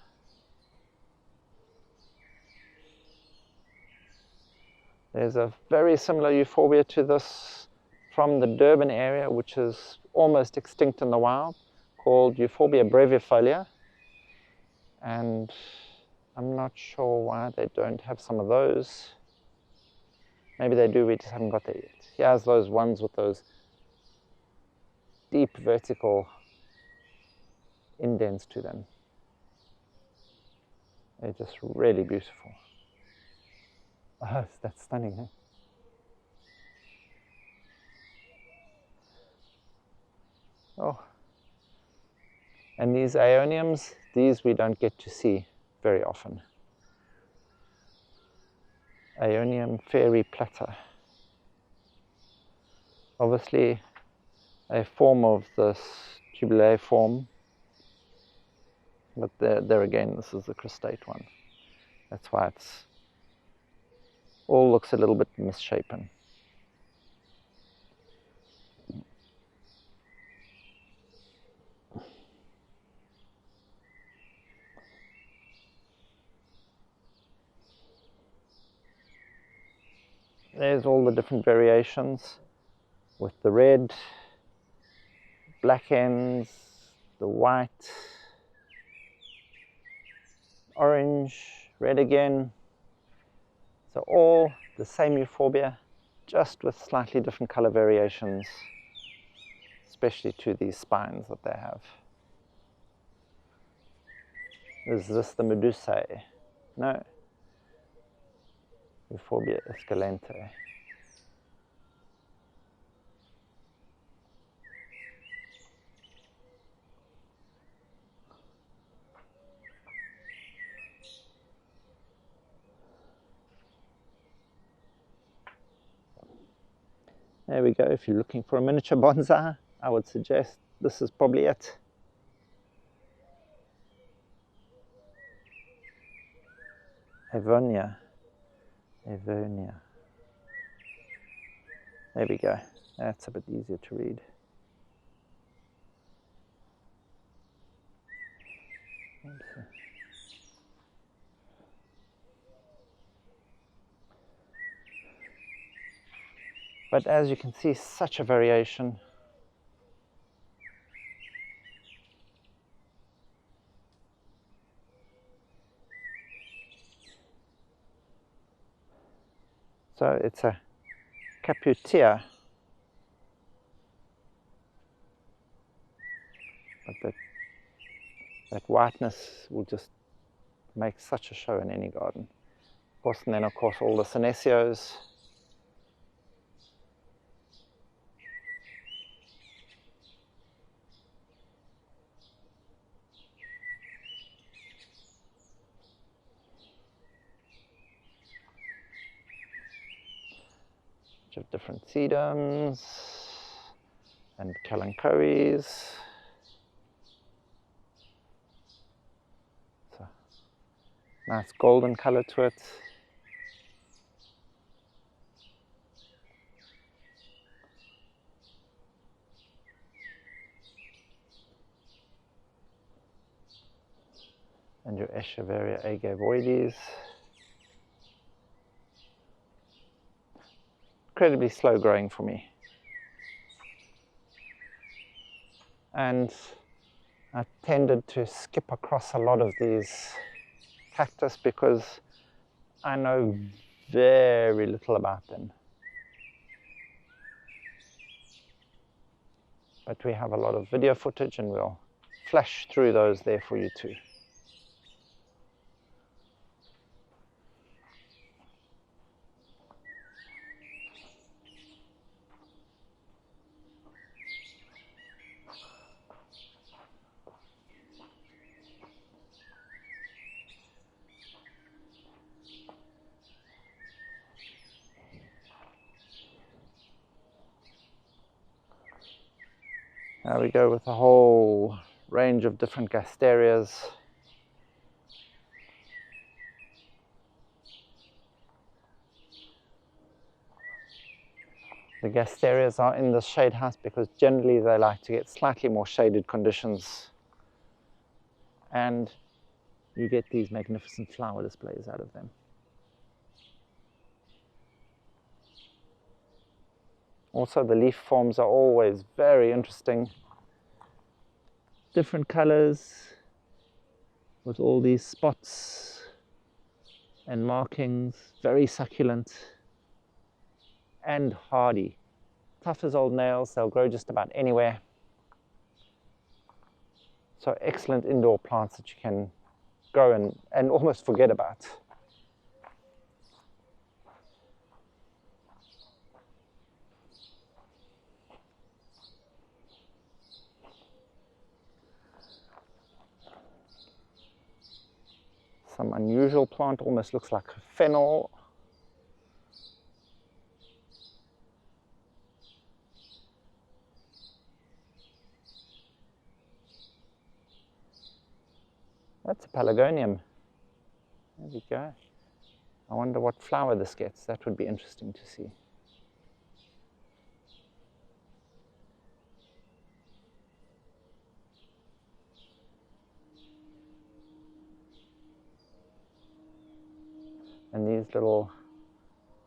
There's a very similar euphorbia to this from the Durban area, which is almost extinct in the wild, called Euphorbia brevifolia. And I'm not sure why they don't have some of those. Maybe they do, we just haven't got there yet. Here's those ones with those deep vertical indents to them. They're just really beautiful. Oh, that's stunning, huh? Oh. And these aeoniums, these we don't get to see very often. Aeonium fairy platter. Obviously a form of this tubulae form, but there again, this is the crustate one. That's why it's all looks a little bit misshapen. There's all the different variations with the red, black ends, the white, orange, red again. So all the same euphorbia, just with slightly different color variations, especially to these spines that they have. Is this the medusae? No. Euphorbia escalente. There we go. If you're looking for a miniature bonsai, I would suggest this is probably it. Avonia. Avonia. There we go. That's a bit easier to read. Oops. But as you can see, such a variation. So it's a caputia, but that whiteness will just make such a show in any garden. Of course, and then of course all the senecios. Of different sedums and kalanchoes. So nice golden color to it. And your Echeveria Agavoides. Incredibly slow growing for me. And I tended to skip across a lot of these cactus because I know very little about them. But we have a lot of video footage and we'll flash through those there for you too. There we go with a whole range of different gasterias. The gasterias are in the shade house because generally they like to get slightly more shaded conditions. And you get these magnificent flower displays out of them. Also, the leaf forms are always very interesting. Different colors with all these spots and markings, very succulent and hardy. Tough as old nails, they'll grow just about anywhere. So excellent indoor plants that you can grow and almost forget about. Some unusual plant, almost looks like fennel. That's a pelargonium. There we go. I wonder what flower this gets. That would be interesting to see. And these little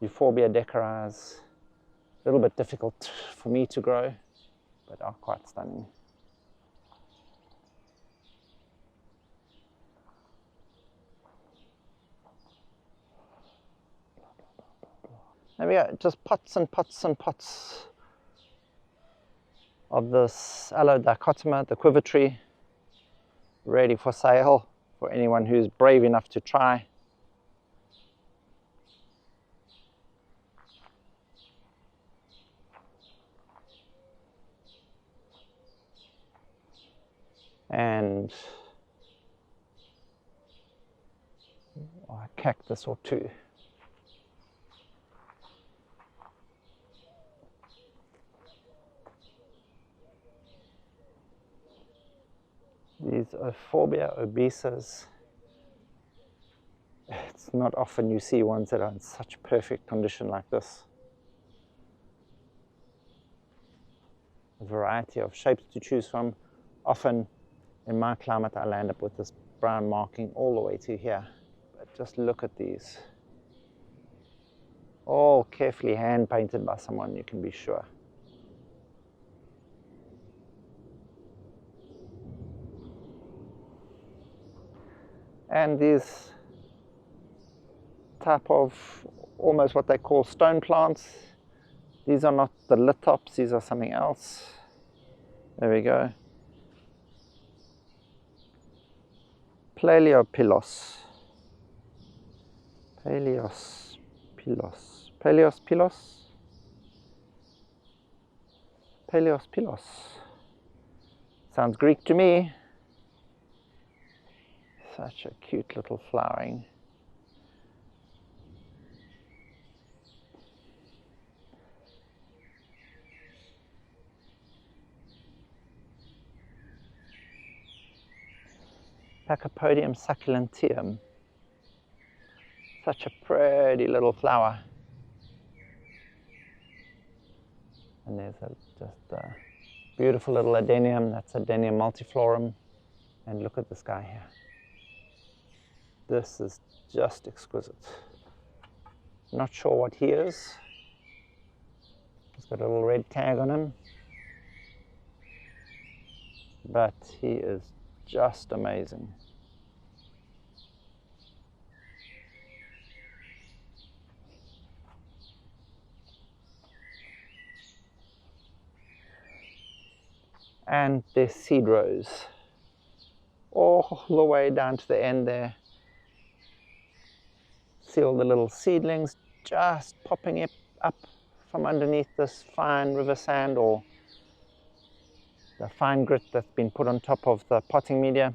Euphorbia decoras, a little bit difficult for me to grow, but are quite stunning. There we go, just pots and pots and pots of this Allodichotoma, the quiver tree, ready for sale for anyone who's brave enough to try. And a cactus or two. These Euphorbia obesas, it's not often you see ones that are in such perfect condition like this. A variety of shapes to choose from. Often in my climate I land up with this brown marking all the way to here. But just look at these. All carefully hand painted by someone, you can be sure. And these type of almost what they call stone plants. These are not the Lithops, these are something else. There we go. Paleopilos. Paleospilos. Paleospilos? Paleospilos. Sounds Greek to me. Such a cute little flowering. Pachypodium succulenteum. Such a pretty little flower. And there's just a beautiful little adenium. That's Adenium multiflorum. And look at this guy here. This is just exquisite. Not sure what he is. He's got a little red tag on him. But he is just amazing. And there's seed rows all the way down to the end there. See all the little seedlings just popping up from underneath this fine river sand or the fine grit that's been put on top of the potting media.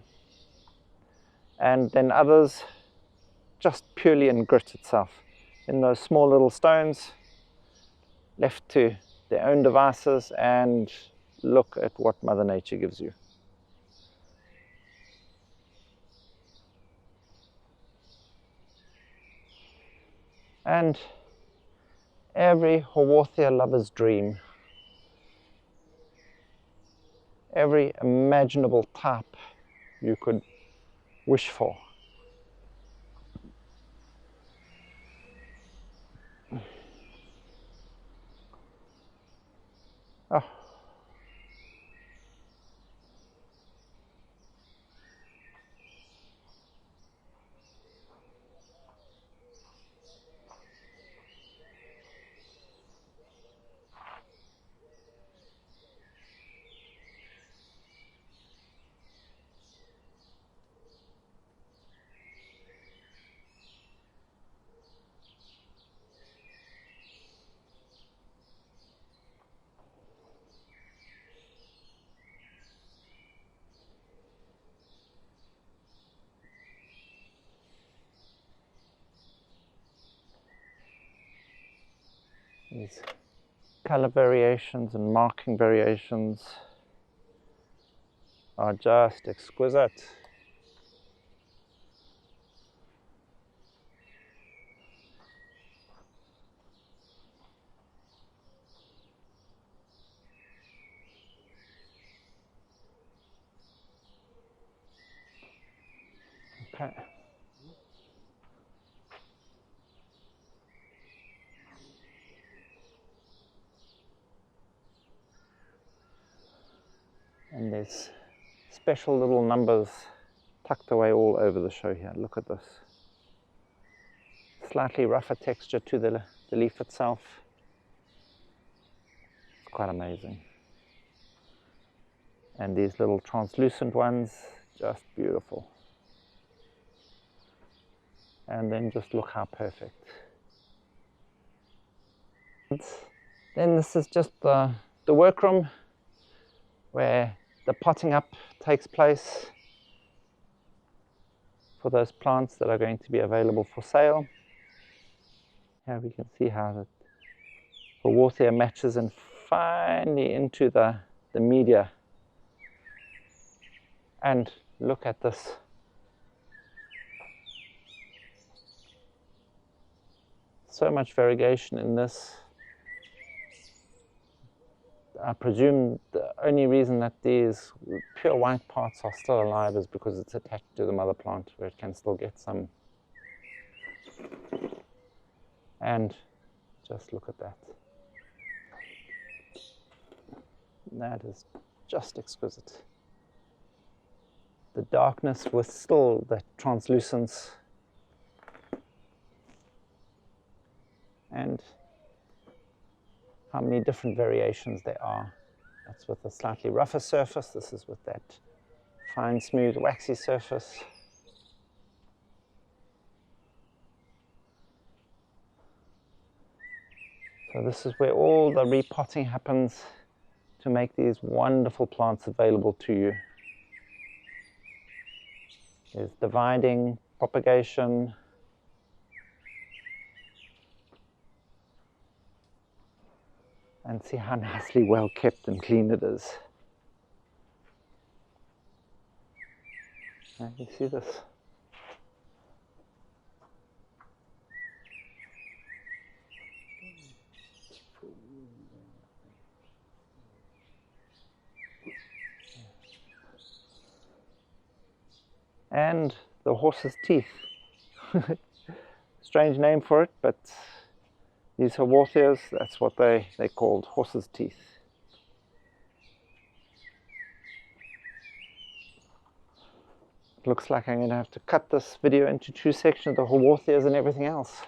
And then others just purely in grit itself, in those small little stones, left to their own devices, and look at what Mother Nature gives you. And every Haworthia lover's dream, every imaginable type you could wish for. Oh. These color variations and marking variations are just exquisite. Okay. And there's special little numbers tucked away all over the show here. Look at this. Slightly rougher texture to the leaf itself. It's quite amazing. And these little translucent ones, just beautiful. And then just look how perfect. And then this is just the workroom where the potting up takes place for those plants that are going to be available for sale. Here we can see how the Haworthia matches in finely into the media. And look at this. So much variegation in this. I presume the only reason that these pure white parts are still alive is because it's attached to the mother plant, where it can still get some. And just look at that. That is just exquisite. The darkness with still the translucence. And how many different variations there are. That's with a slightly rougher surface. This is with that fine, smooth, waxy surface. So this is where all the repotting happens to make these wonderful plants available to you. There's dividing, propagation, and see how nicely well kept and clean it is. You see this? And the horse's teeth Strange name for it, but these Euphorbias, that's what they called, horse's teeth. It looks like I'm going to have to cut this video into 2 sections, the Euphorbias and everything else.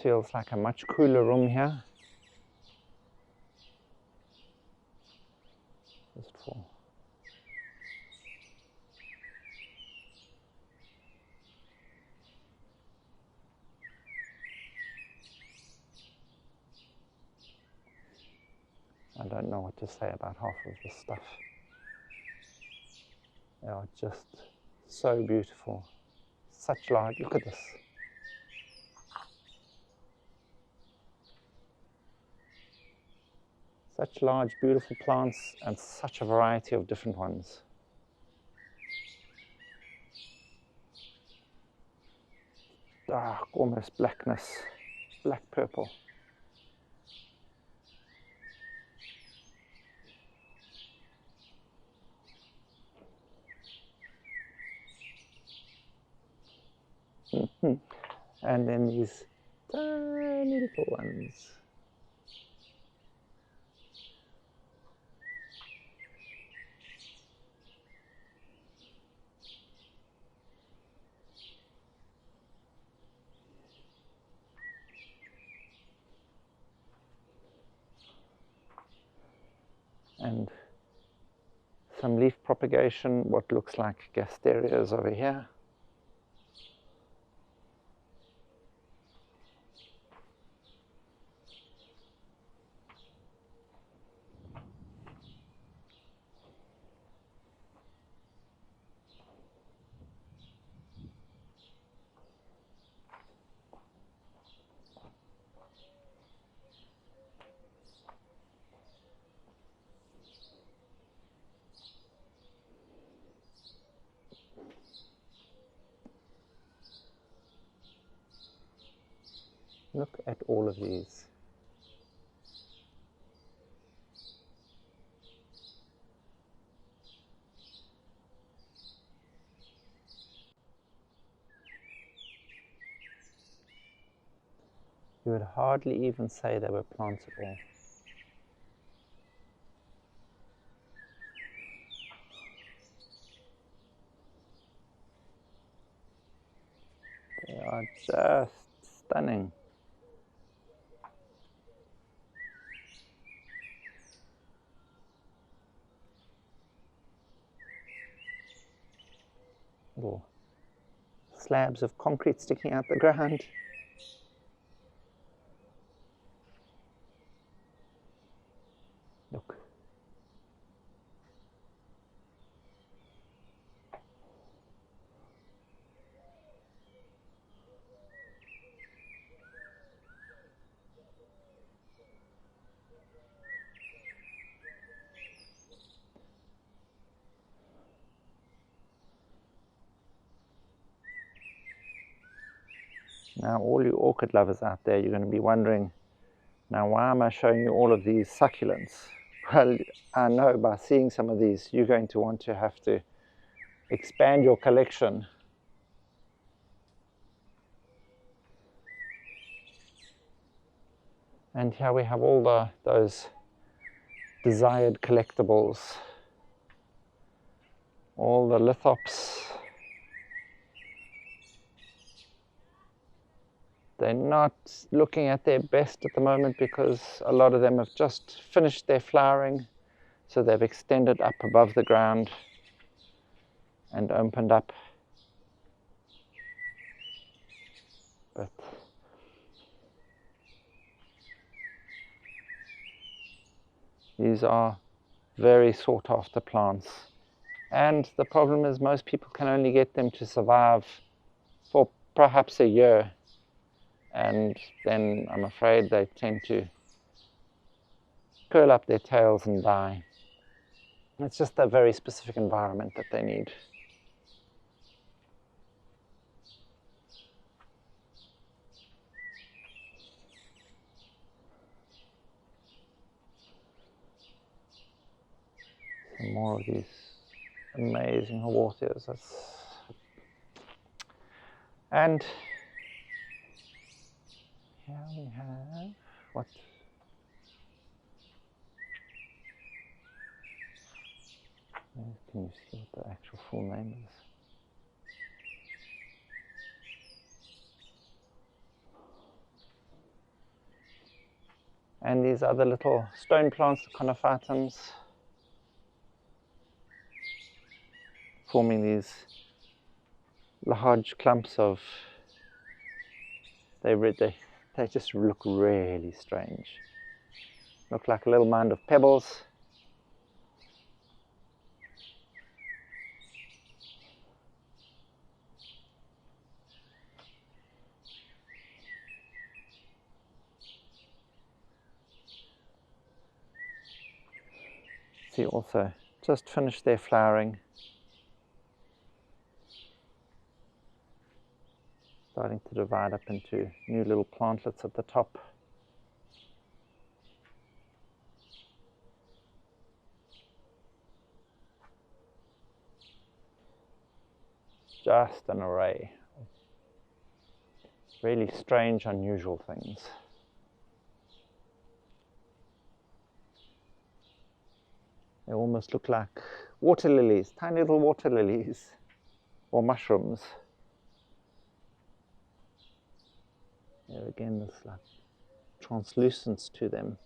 Feels like a much cooler room here. Just for I don't know what to say about half of this stuff. They are just so beautiful. Such large, look at this. Such large, beautiful plants and such a variety of different ones. Dark, almost blackness, black purple. And then these tiny little ones. And some leaf propagation, what looks like gasterias over here. Look at all of these. You would hardly even say they were plants at all. They are just stunning. Little slabs of concrete sticking out the ground. Look. Now all you orchid lovers out there, you're going to be wondering, now why am I showing you all of these succulents? Well, I know by seeing some of these, you're going to want to have to expand your collection. And here we have all those desired collectibles. All the lithops. They're not looking at their best at the moment because a lot of them have just finished their flowering. So they've extended up above the ground and opened up. But these are very sought after plants. And the problem is most people can only get them to survive for perhaps a year. And then I'm afraid they tend to curl up their tails and die. It's just a very specific environment that they need. Some more of these amazing Euphorbias. And here we have what? Can you see what the actual full name is? And these other little stone plants, the conophytums, forming these large clumps of, they just look really strange. Look like a little mound of pebbles. See, also just finished their flowering. Starting to divide up into new little plantlets at the top. Just an array of really strange, unusual things. They almost look like water lilies, tiny little water lilies, or mushrooms. There again, there's like translucence to them.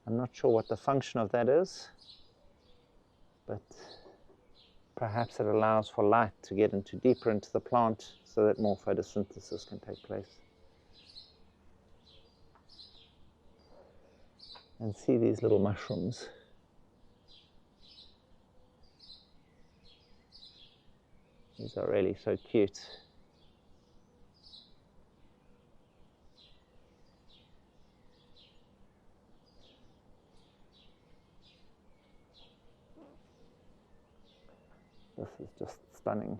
I'm not sure what the function of that is, but perhaps it allows for light to get deeper into the plant so that more photosynthesis can take place. And see these little mushrooms. These are really so cute. This is just stunning.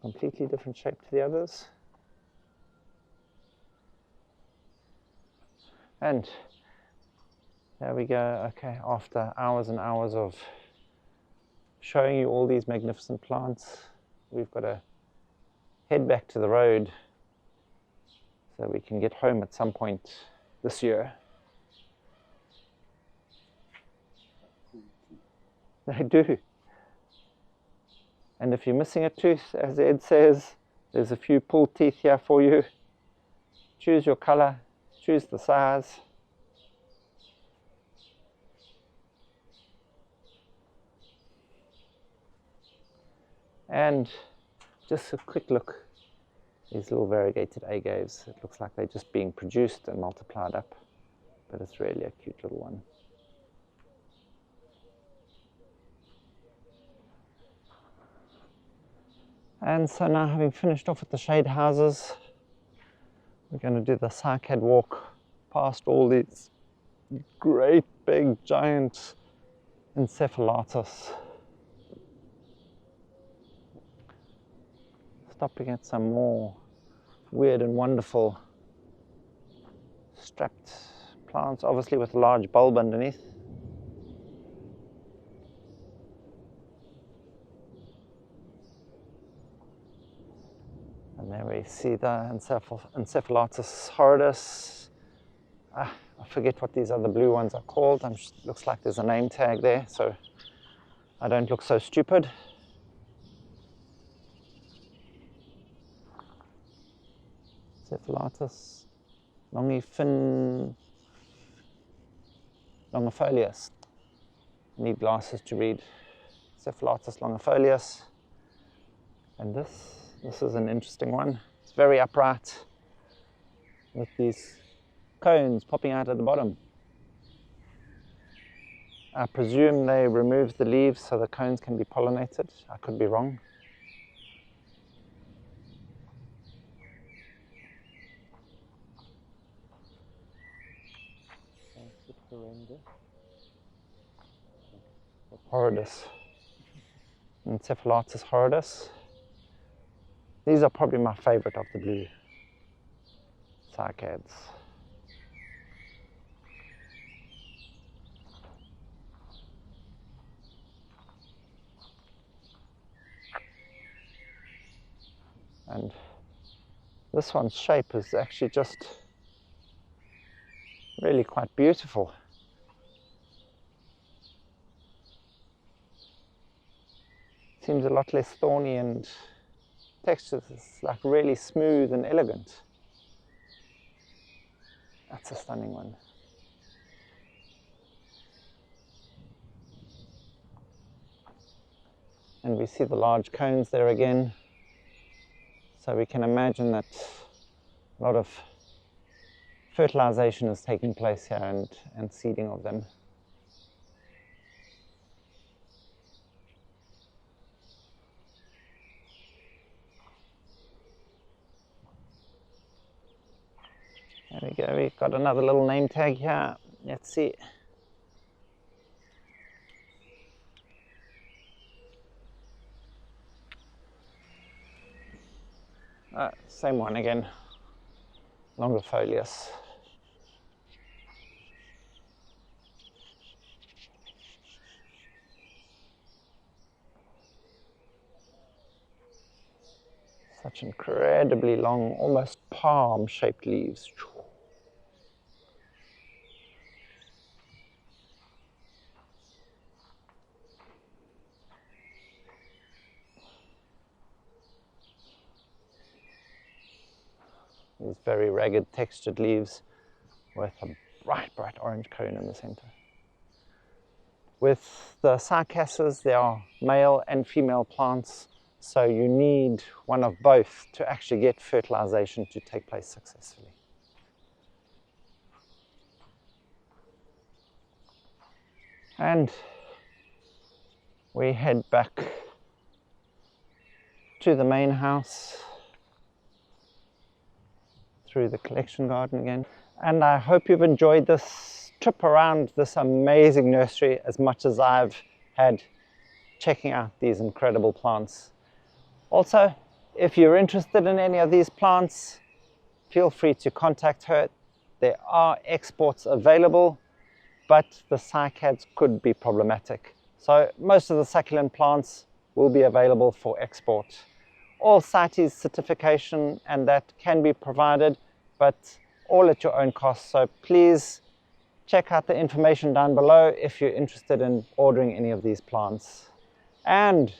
Completely different shape to the others. And there we go. Okay, after hours and hours of showing you all these magnificent plants, we've got to head back to the road so we can get home at some point this year. They do. And if you're missing a tooth, as Ed says, there's a few pulled teeth here for you. Choose your color, choose the size. And just a quick look, these little variegated agaves. It looks like they're just being produced and multiplied up, but it's really a cute little one. And so now, having finished off at the shade houses, we're going to do the cycad walk past all these great big giant encephalatus. Stopping at some more weird and wonderful strapped plants, obviously with a large bulb underneath. And there we see the encephalatus horridus. I forget what these other blue ones are called. Looks like there's a name tag there, so I don't look so stupid. Encephalatus longifolius. I need glasses to read. Encephalatus longifolius. And this is an interesting one. It's very upright with these cones popping out at the bottom. I presume they remove the leaves so the cones can be pollinated. I could be wrong. Horridus. Encephalatus horridus. These are probably my favorite of the blue cycads. And this one's shape is actually just really quite beautiful. Seems a lot less thorny and textures is like really smooth and elegant. That's a stunning one. And we see the large cones there again. So we can imagine that a lot of fertilization is taking place here and seeding of them. There we go, we've got another little name tag here. Let's see. Same one again, longifolius. Such incredibly long, almost palm-shaped leaves. These very ragged textured leaves with a bright, bright orange cone in the center. With the cycads, there are male and female plants, so you need one of both to actually get fertilization to take place successfully. And we head back to the main house, through the collection garden again. And I hope you've enjoyed this trip around this amazing nursery as much as I've had checking out these incredible plants. Also, if you're interested in any of these plants, feel free to contact her. There are exports available, but the cycads could be problematic. So most of the succulent plants will be available for export. All CITES certification and that can be provided, but all at your own cost. So please check out the information down below if you're interested in ordering any of these plants. And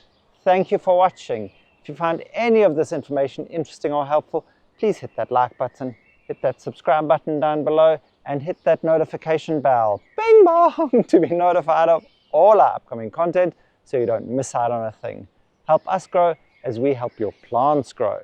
thank you for watching. If you found any of this information interesting or helpful, please hit that like button, hit that subscribe button down below, and hit that notification bell, bing bong, to be notified of all our upcoming content so you don't miss out on a thing. Help us grow as we help your plants grow.